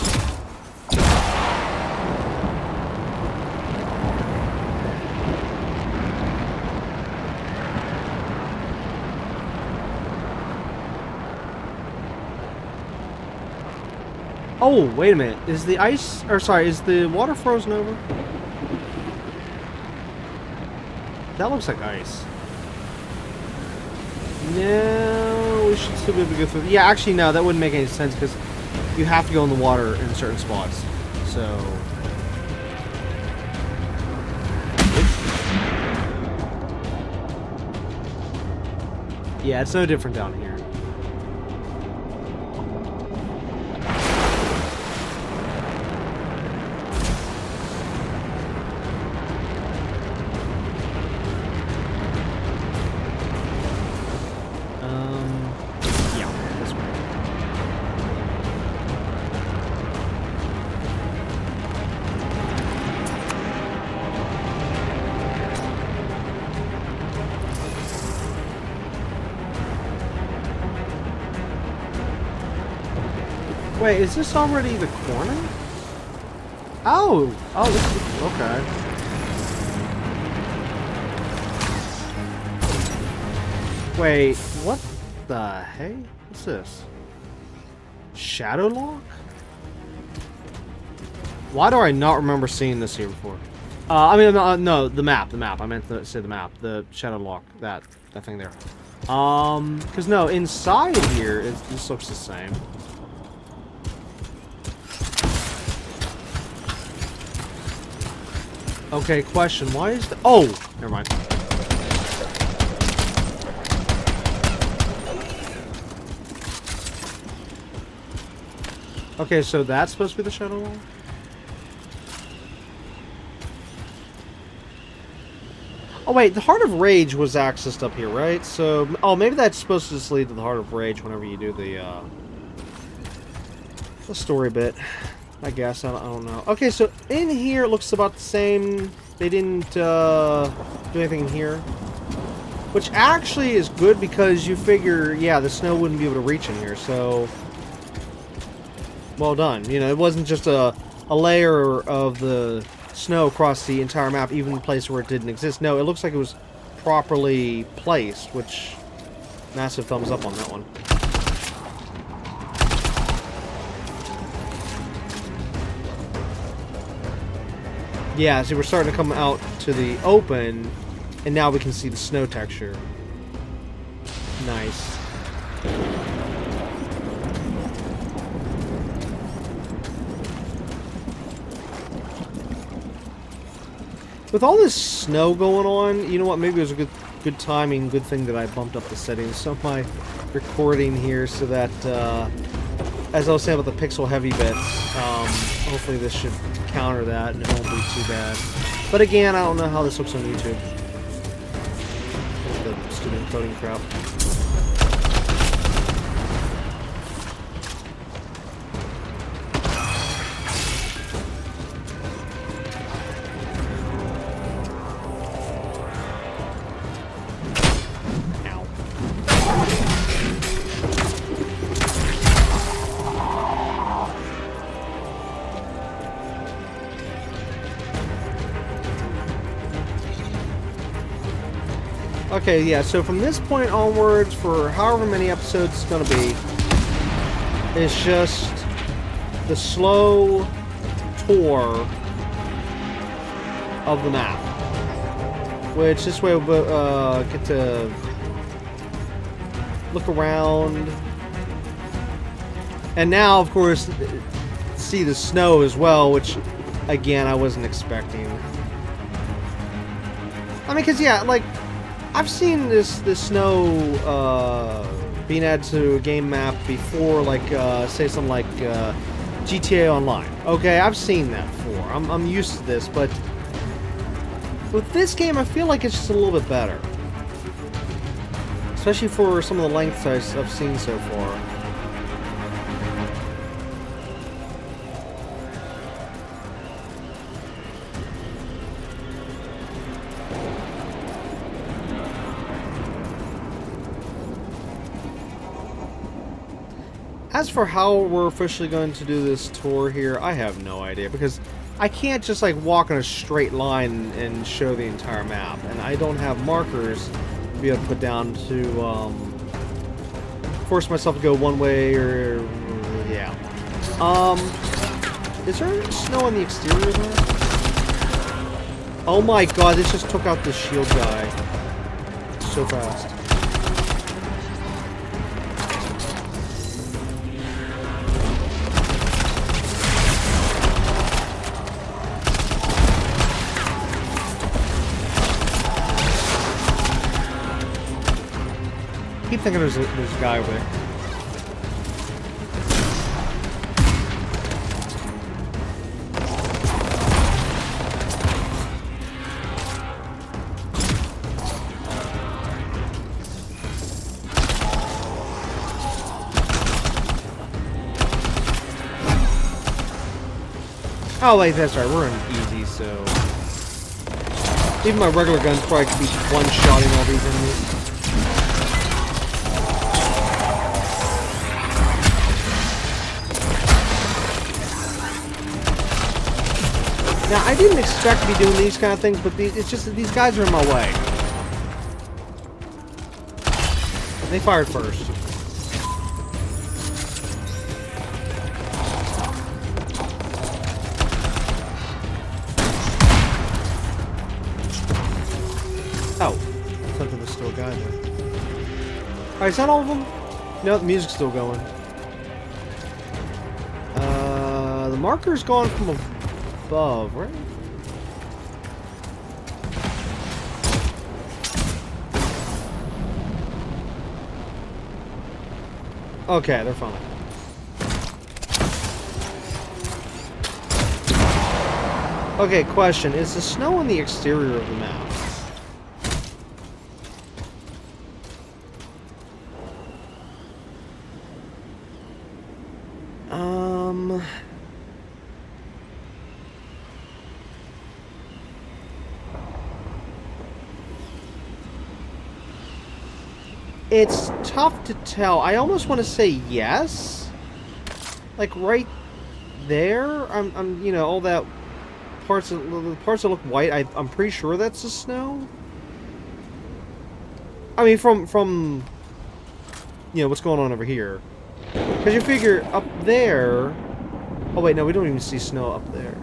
Speaker 2: Oh, wait a minute. Is the ice... Or, sorry, is the water frozen over? That looks like ice. No, we should still be able to go through... Yeah, actually, no, that wouldn't make any sense, because you have to go in the water in certain spots. So... Yeah, it's no different down here. Yeah, this way. Wait, is this already the corner? Oh! Oh, this is... Okay. Wait, what the heck? What's this? Shadow Lock? Why do I not remember seeing this here before? I mean, no, the map. I meant to say the map. The Shadow Lock. That thing there. Because no, inside here, this looks the same. Okay, question. Why is the... Oh! Never mind. Okay, so that's supposed to be the Shadow Wall? Oh wait, the Heart of Rage was accessed up here, right? So... Oh, maybe that's supposed to just lead to the Heart of Rage whenever you do the story bit. I guess, I don't know. Okay, so in here it looks about the same. They didn't do anything in here. Which actually is good because you figure, yeah, the snow wouldn't be able to reach in here, so... Well done. You know, it wasn't just a layer of the snow across the entire map, even in a place where it didn't exist. No, it looks like it was properly placed, which... Massive thumbs up on that one. Yeah, see, we're starting to come out to the open, and now we can see the snow texture. Nice. With all this snow going on, you know what, maybe it was a good timing, good thing that I bumped up the settings of my recording here so that, as I was saying about the pixel heavy bits, hopefully this should counter that and it won't be too bad. But again, I don't know how this looks on YouTube. The stupid coding crap. Okay, yeah, so from this point onwards, for however many episodes it's going to be, it's just the slow tour of the map. Which this way we'll get to look around. And now, of course, see the snow as well, which, again, I wasn't expecting. I mean, because, yeah, like... I've seen this snow being added to a game map before, like say something like GTA Online. Okay, I've seen that before. I'm used to this, but with this game, I feel like it's just a little bit better, especially for some of the lengths I've seen so far. As for how we're officially going to do this tour here, I have no idea, because I can't just like walk in a straight line and show the entire map, and I don't have markers to be able to put down to force myself to go one way or yeah. Is there snow on the exterior there? Oh my god, this just took out the shield guy. So fast. I keep thinking there's a guy over there. Oh wait, that's right, we're in easy, so... Even my regular guns probably could be one-shotting all these enemies. Now, I didn't expect to be doing these kind of things, but it's just that these guys are in my way. They fired first. Oh, I thought there was still a guy there. Alright, is that all of them? No, the music's still going. The marker's gone from above, right? Okay, they're fine. Okay, question. Is the snow on the exterior of the map? It's tough to tell. I almost want to say yes. Like right there. I'm you know, all that parts of the parts that look white, I'm pretty sure that's the snow. I mean from you know, what's going on over here. Because you figure up there... Oh wait, no, we don't even see snow up there.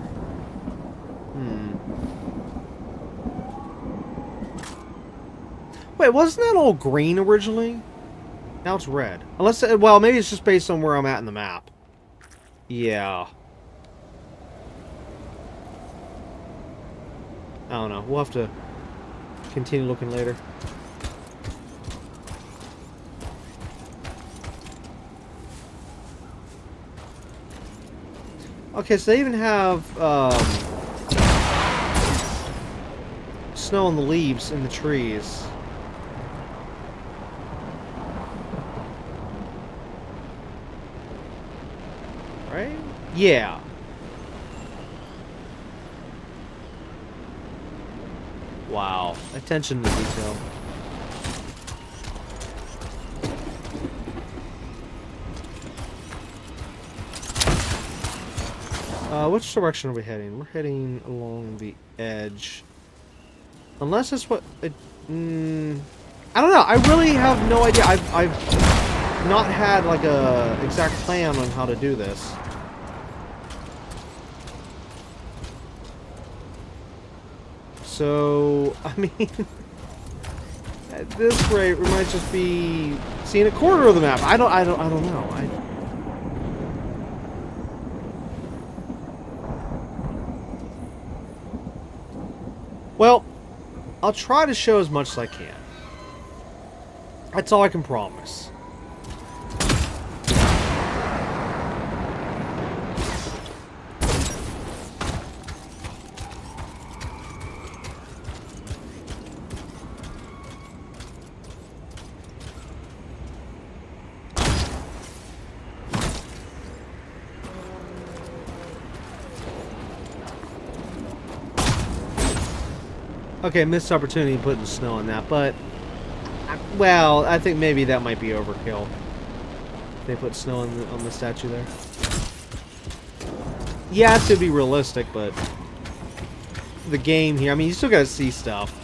Speaker 2: Wait, wasn't that all green originally? Now it's red. Unless, well, maybe it's just based on where I'm at in the map. Yeah. I don't know. We'll have to continue looking later. Okay, so they even have snow on the leaves in the trees. Right? Yeah. Wow. Attention to detail. Which direction are we heading? We're heading along the edge. Unless that's what... I don't know. I really have no idea. I've not had, like, a exact plan on how to do this. So, I mean... at this rate, we might just be seeing a quarter of the map. I don't know. Well, I'll try to show as much as I can. That's all I can promise. Okay, missed opportunity putting snow on that, but... well, I think maybe that might be overkill. They put snow on the statue there. Yes, it'd be realistic, but... the game here, I mean, you still gotta see stuff.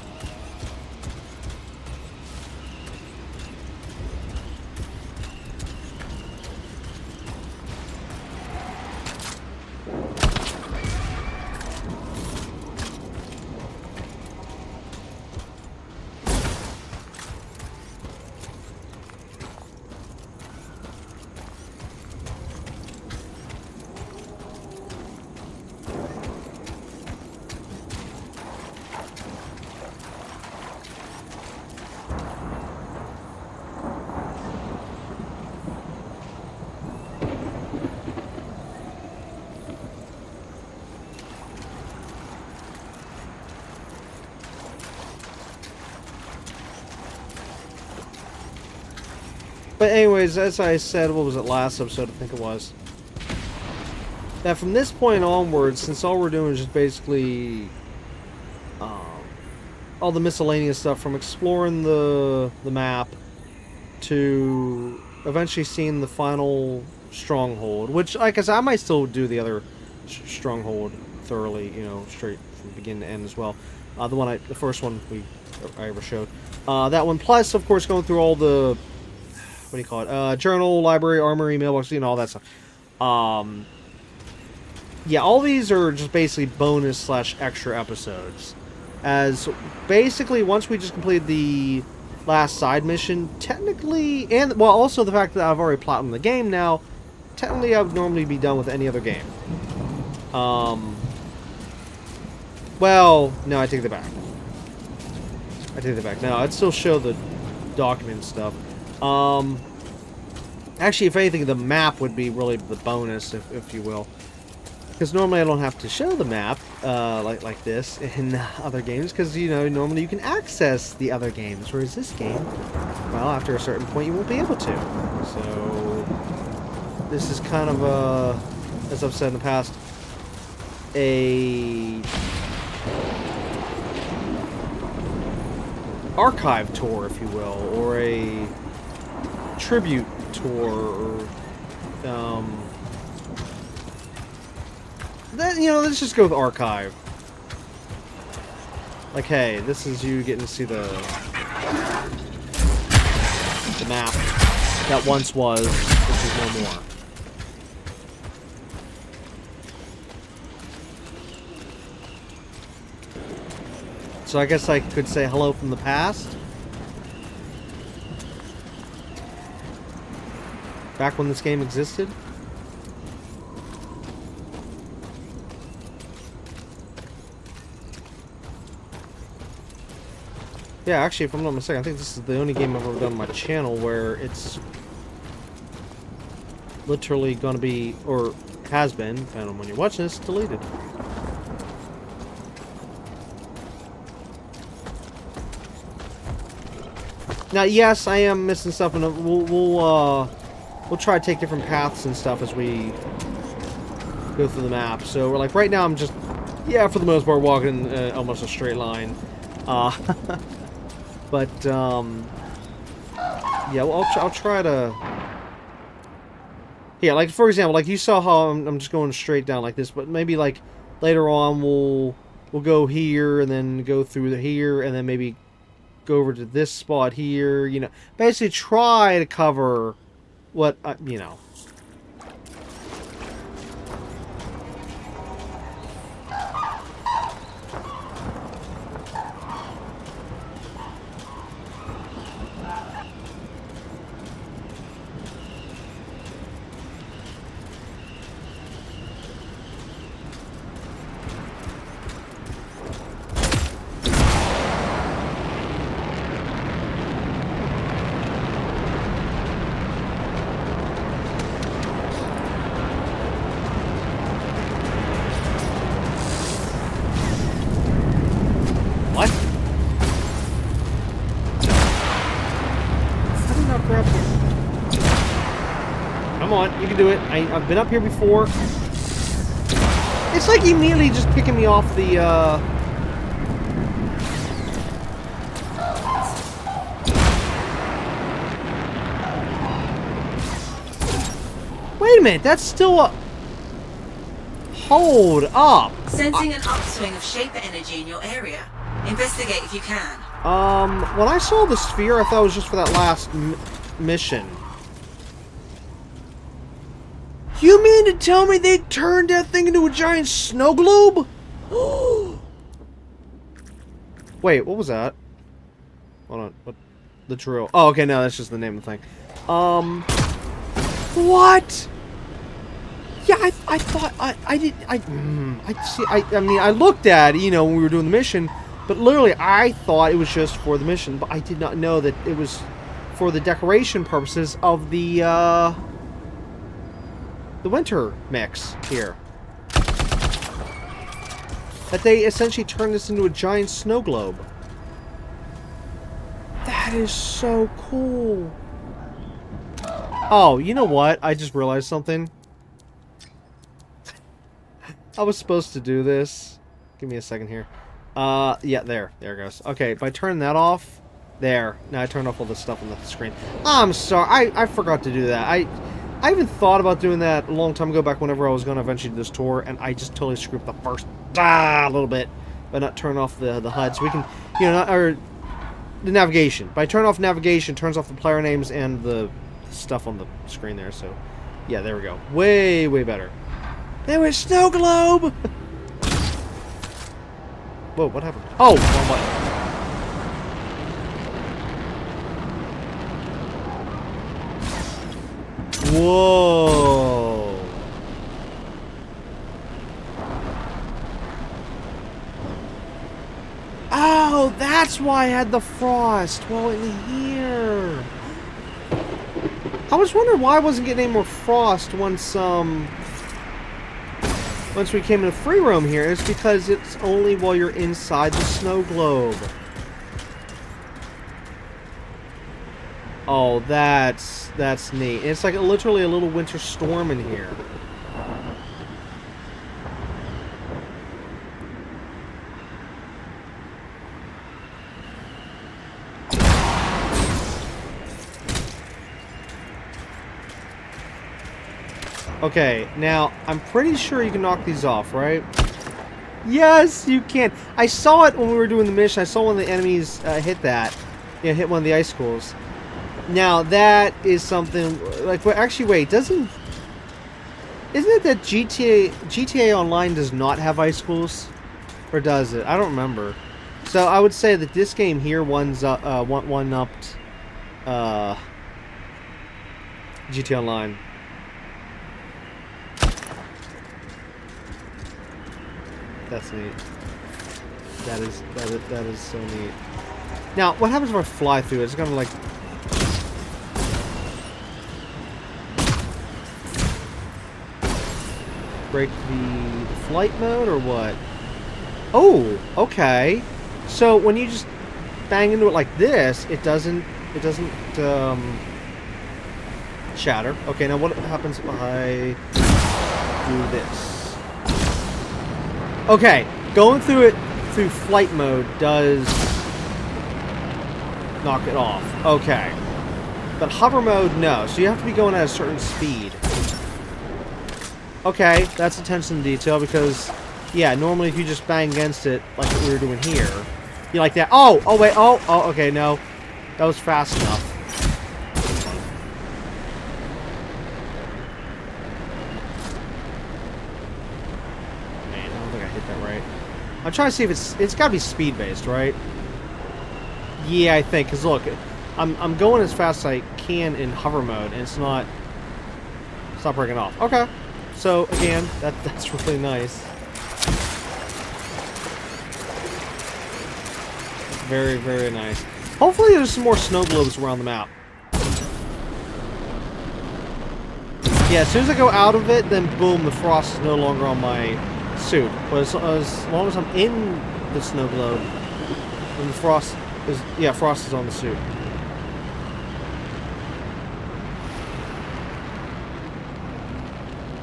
Speaker 2: But anyways, as I said, what was it, last episode, I think it was, that from this point onwards, since all we're doing is just basically all the miscellaneous stuff, from exploring the map to eventually seeing the final stronghold, which, like I said, I might still do the other stronghold thoroughly, you know, straight from beginning to end as well. The first one I ever showed. That one, plus, of course, going through all the, what do you call it? Journal, library, armory, mailbox, you know, all that stuff. Yeah, all these are just basically bonus / extra episodes. As basically, once we just completed the last side mission, technically, and, well, also the fact that I've already platinumed the game now, technically I would normally be done with any other game. Well, no, I take that back. No, I'd still show the document stuff. Actually, if anything, the map would be really the bonus, if you will. Because normally I don't have to show the map like this in other games, because, you know, normally you can access the other games, whereas this game, well, after a certain point you won't be able to. So, this is kind of a, as I've said in the past, a archive tour, if you will, or a tribute tour, or then, you know, let's just go with archive. Like, hey, this is you getting to see the map that once was, which is no more. So I guess I could say hello from the past. Back when this game existed. Yeah, actually, if I'm not mistaken, I think this is the only game I've ever done on my channel where it's literally going to be, or has been, depending on when you're watching this, deleted. Now, yes, I am missing stuff, and we'll try to take different paths and stuff as we go through the map. So, like, right now I'm just, yeah, for the most part, walking almost a straight line. But, yeah, well, I'll try to... Yeah, like, for example, like, you saw how I'm just going straight down like this, but maybe, like, later on we'll go here, and then go through here, and then maybe go over to this spot here, you know. Basically try to cover what, you know. What? How did not grab him? Come on, you can do it. I've been up here before. It's like immediately just kicking me off the, Wait a minute, that's still a... Hold up.
Speaker 8: Sensing an upswing of Shaper energy in your area. Investigate if you can.
Speaker 2: When I saw the sphere, I thought it was just for that last mission. You mean to tell me they turned that thing into a giant snow globe? Wait, what was that? Hold on, what? The drill. Oh, okay, no, that's just the name of the thing. What? Yeah, I thought, I mean, I looked at it, you know, when we were doing the mission, but literally, I thought it was just for the mission, but I did not know that it was for the decoration purposes of the winter mix here. That they essentially turned this into a giant snow globe. That is so cool. Oh, you know what? I just realized something. I was supposed to do this. Give me a second here. Yeah, there it goes. Okay, if I turn that off, there. Now I turned off all the stuff on the screen. I'm sorry, I forgot to do that. I even thought about doing that a long time ago, back whenever I was going to eventually do this tour, and I just totally screwed up the first a little bit by not turning off the HUD. So we can, you know, or the navigation. By turn off navigation, turns off the player names and the stuff on the screen there. So, yeah, there we go. Way, way better. There was snow globe. Whoa, what happened? Oh, wrong button. Whoa. Oh, that's why I had the frost. Well, in here. I was wondering why I wasn't getting any more frost once we came into free roam here. It's because it's only while you're inside the snow globe. Oh, that's neat. And it's like literally a little winter storm in here. Okay, now, I'm pretty sure you can knock these off, right? Yes, you can. I saw it when we were doing the mission. I saw one of the enemies hit that. Yeah, hit one of the icicles. Now, that is something... Like, actually, wait, isn't it that GTA Online does not have icicles? Or does it? I don't remember. So, I would say that this game here one-upped GTA Online. That's neat. That is so neat. Now, what happens if I fly through it? It's gonna like break the flight mode or what? Oh, okay. So when you just bang into it like this, it doesn't shatter. Okay, now what happens if I do this? Okay, going through it through flight mode does knock it off. Okay. But hover mode, no. So you have to be going at a certain speed. Okay, that's attention to detail because, yeah, normally if you just bang against it like what we were doing here, you like that. Oh, wait, oh, okay, no. That was fast enough. I'm trying to see if it's got to be speed based, right? Yeah, I think. Cause look, I'm going as fast as I can in hover mode, and it's not breaking off. Okay, so again, that's really nice. Very, very nice. Hopefully, there's some more snow globes around the map. Yeah, as soon as I go out of it, then boom, the frost is no longer on my suit. But as long as I'm in the snow globe, then the frost is on the suit.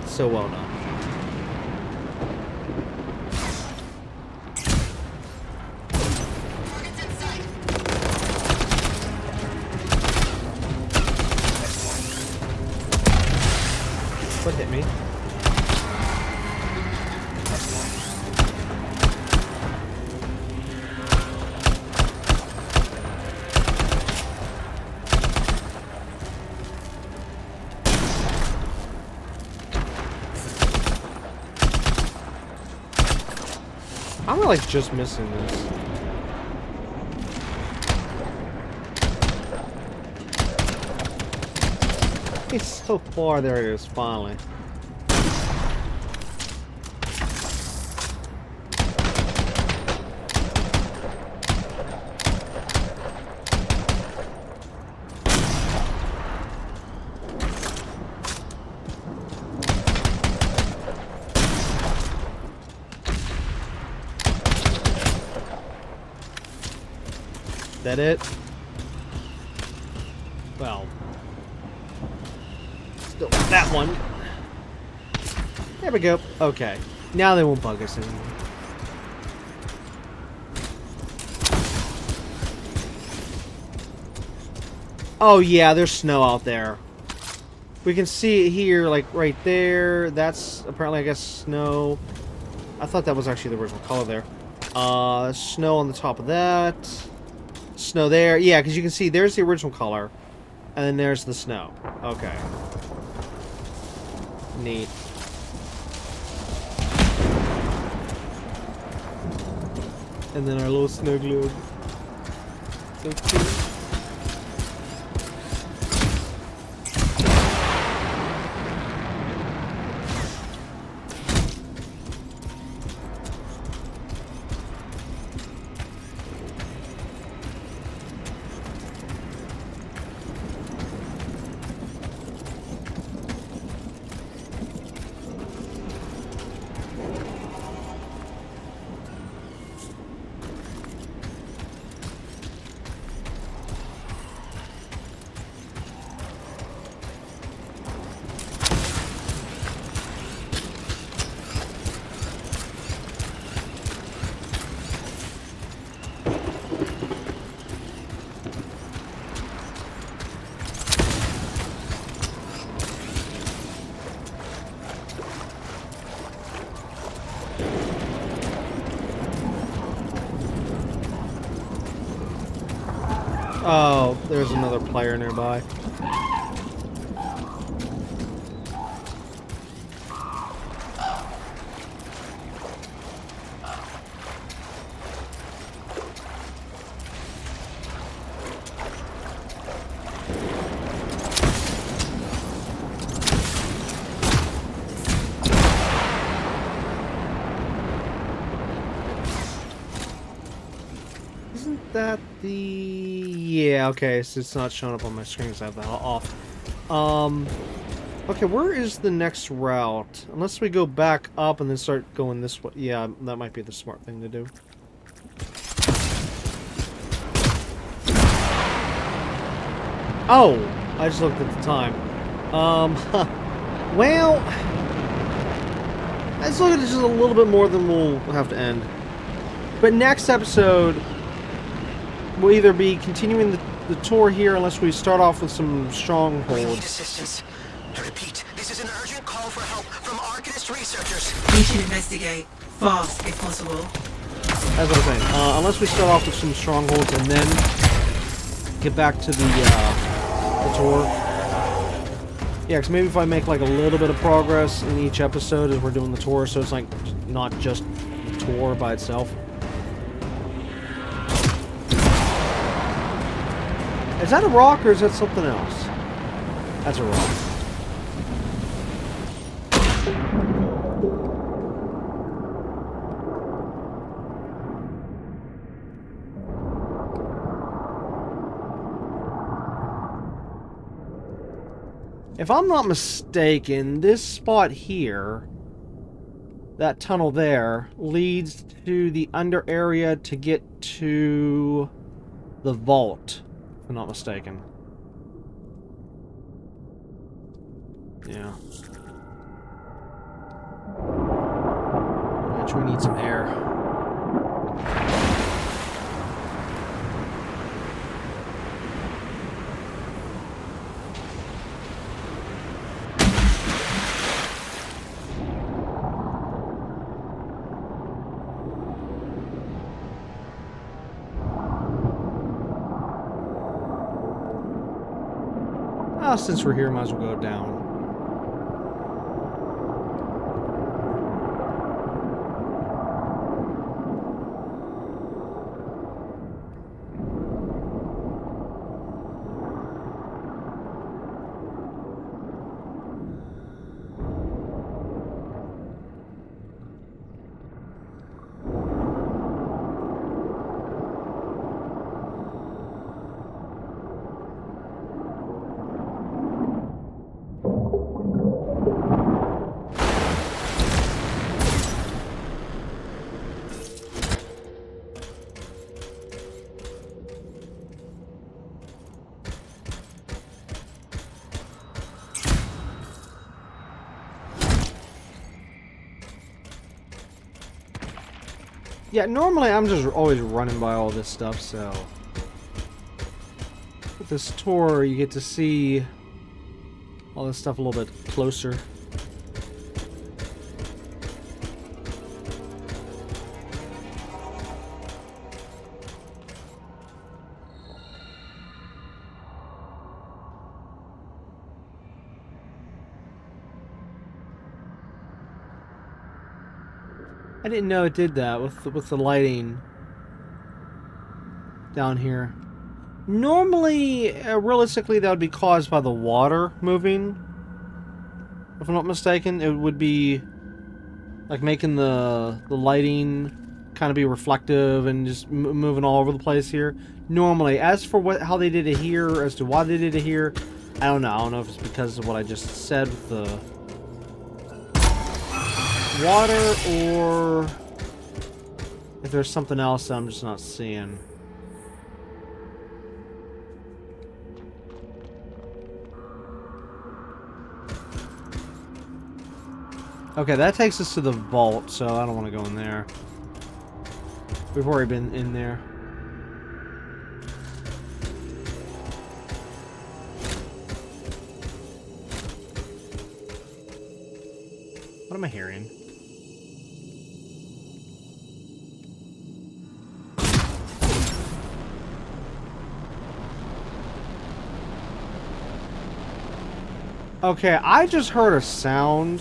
Speaker 2: So well done. What hit me? I'm like just missing this. It's so far. There it is, finally. That it? Well, Still that one. There we go. Okay. Now they won't bug us anymore. Oh yeah, there's snow out there. We can see it here, like right there. That's apparently, I guess, snow. I thought that was actually the original color there. Snow on the top of that. Snow there. Yeah, because you can see there's the original color. And then there's the snow. Okay. Neat. And then our little snow globe. So cute. Oh, there's another player nearby. Isn't that the... Yeah, okay, so it's not showing up on my screen because I have that off. Okay, where is the next route? Unless we go back up and then start going this way. Yeah, that might be the smart thing to do. Oh! I just looked at the time. Well... let's look at it just a little bit more than we'll have to end. But next episode... we'll either be continuing the tour here unless we start off with some strongholds.
Speaker 7: We need assistance. I repeat, this is an urgent call for help from Arcanist researchers.
Speaker 8: We should investigate fast if possible.
Speaker 2: As I was saying, unless we start off with some strongholds and then get back to the tour. Yeah, because maybe if I make like a little bit of progress in each episode as we're doing the tour, so it's like not just the tour by itself. Is that a rock or is that something else? That's a rock. If I'm not mistaken, this spot here, that tunnel there, leads to the under area to get to the vault. If I'm not mistaken. Yeah. Actually, we need some air. Since we're here, might as well go down. Yeah, normally I'm just always running by all this stuff, so... With this tour, you get to see all this stuff a little bit closer. I didn't know it did that with the lighting down here. Normally, realistically, that would be caused by the water moving. If I'm not mistaken, it would be like making the lighting kind of be reflective and just moving all over the place here. Normally, as for how they did it here, as to why they did it here, I don't know. I don't know if it's because of what I just said with the water, or if there's something else that I'm just not seeing. Okay, that takes us to the vault, so I don't want to go in there. We've already been in there. What am I hearing? Okay, I just heard a sound.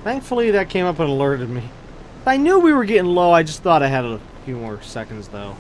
Speaker 2: Thankfully, that came up and alerted me. I knew we were getting low, I just thought I had a few more seconds, though.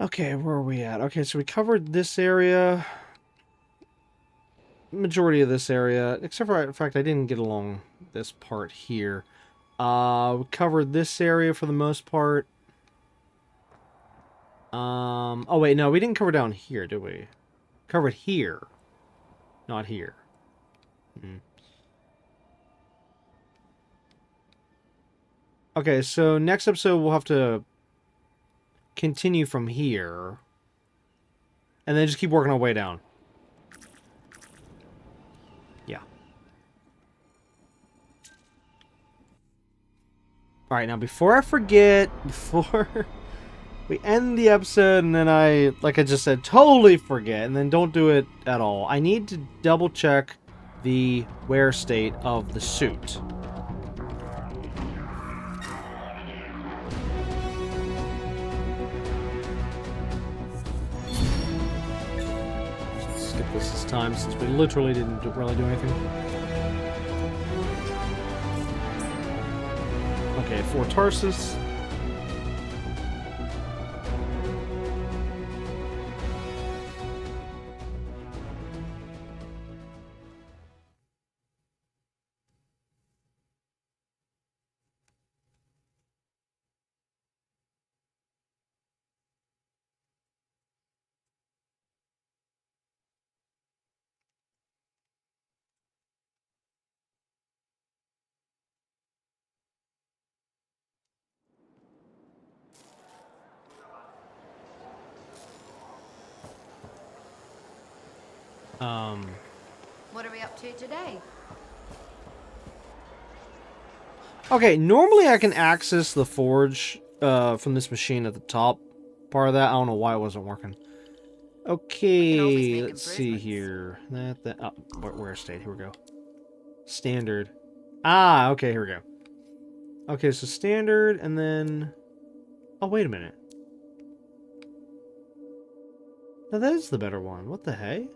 Speaker 2: Okay, where are we at? Okay, so we covered this area. Majority of this area. Except for, in fact, I didn't get along this part here. We covered this area for the most part. Oh wait, no, we didn't cover down here, did we? Covered here. Not here. Okay, so next episode we'll have to continue from here. And then just keep working our way down. Yeah. Alright, now before I forget, before we end the episode and then I, like I just said, totally forget and then don't do it at all. I need to double check the wear state of the suit. skip this time since we literally didn't really do anything. Okay, for Tarsis.
Speaker 4: What are we up to today?
Speaker 2: Okay, normally I can access the forge from this machine at the top part of that. I don't know why it wasn't working. Okay, let's see here. Where state? Here we go. Standard. Ah, okay, here we go. Okay, so standard, and then... Oh, wait a minute. Now that is the better one. What the hey?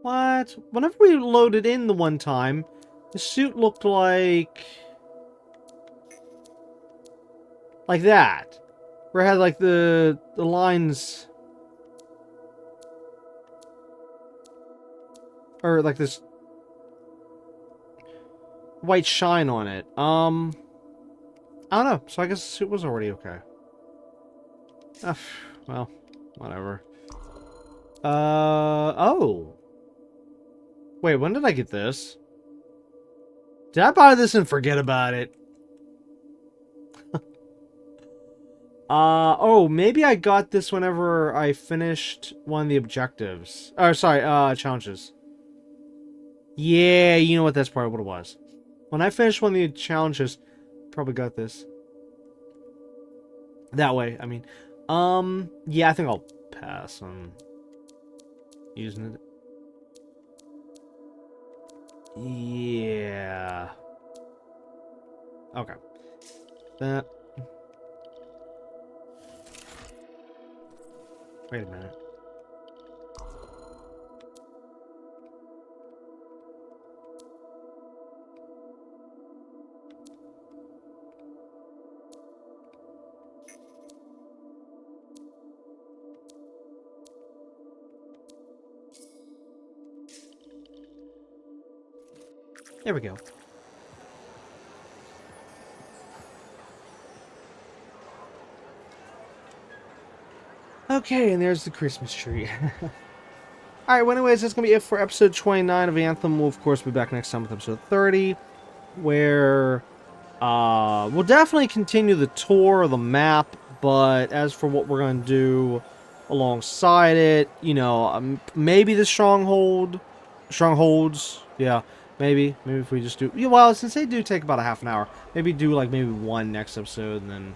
Speaker 2: What? Whenever we loaded in the one time, the suit looked like that. Where it had like the lines, or like this white shine on it. I don't know. So I guess the suit was already okay. Well, whatever. Oh. Wait, when did I get this? Did I buy this and forget about it? Oh, maybe I got this whenever I finished one of the objectives. Or, sorry, challenges. Yeah, you know what, that's probably what it was. When I finished one of the challenges, probably got this. That way, I mean. Yeah, I think I'll pass on using it. Yeah. Okay. That. Wait a minute. There we go. Okay, and there's the Christmas tree. Alright, well anyways, that's going to be it for episode 29 of Anthem. We'll of course be back next time with episode 30, where we'll definitely continue the tour of the map, but as for what we're going to do alongside it, you know, maybe the strongholds, yeah. Maybe if we just do... Yeah, well, since they do take about a half an hour, maybe do, like, maybe one next episode, and then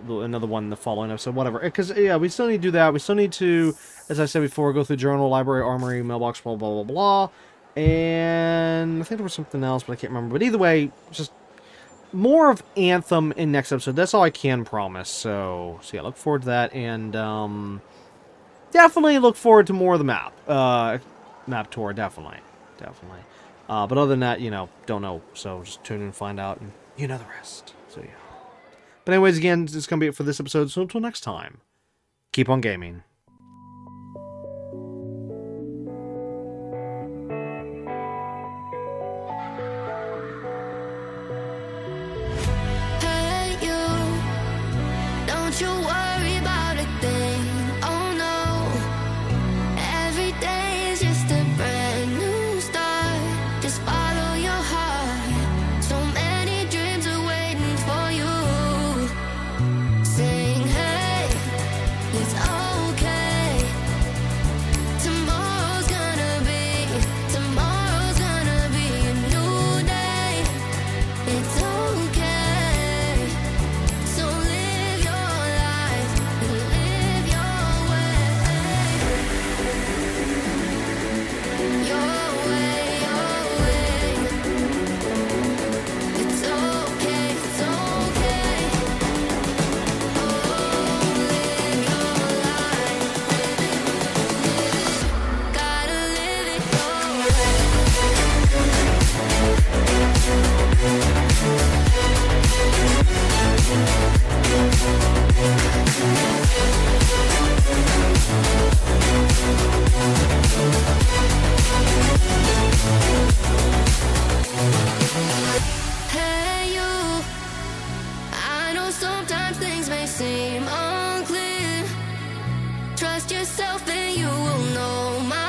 Speaker 2: another one the following episode, whatever. Because, yeah, we still need to do that. We still need to, as I said before, go through journal, library, armory, mailbox, blah, blah, blah, blah. And I think there was something else, but I can't remember. But either way, just more of Anthem in next episode. That's all I can promise. So yeah, look forward to that. And definitely look forward to more of the map. Map tour, definitely. But other than that, you know, don't know. So just tune in and find out, and you know the rest. So yeah. But anyways, again, it's going to be it for this episode. So until next time, keep on gaming.
Speaker 1: Hey, you, don't you worry about a thing. Oh no, every day is just a brand new start. Just follow your heart. So many dreams are waiting for you. Sing, hey, it's okay. trust yourself, then you will know my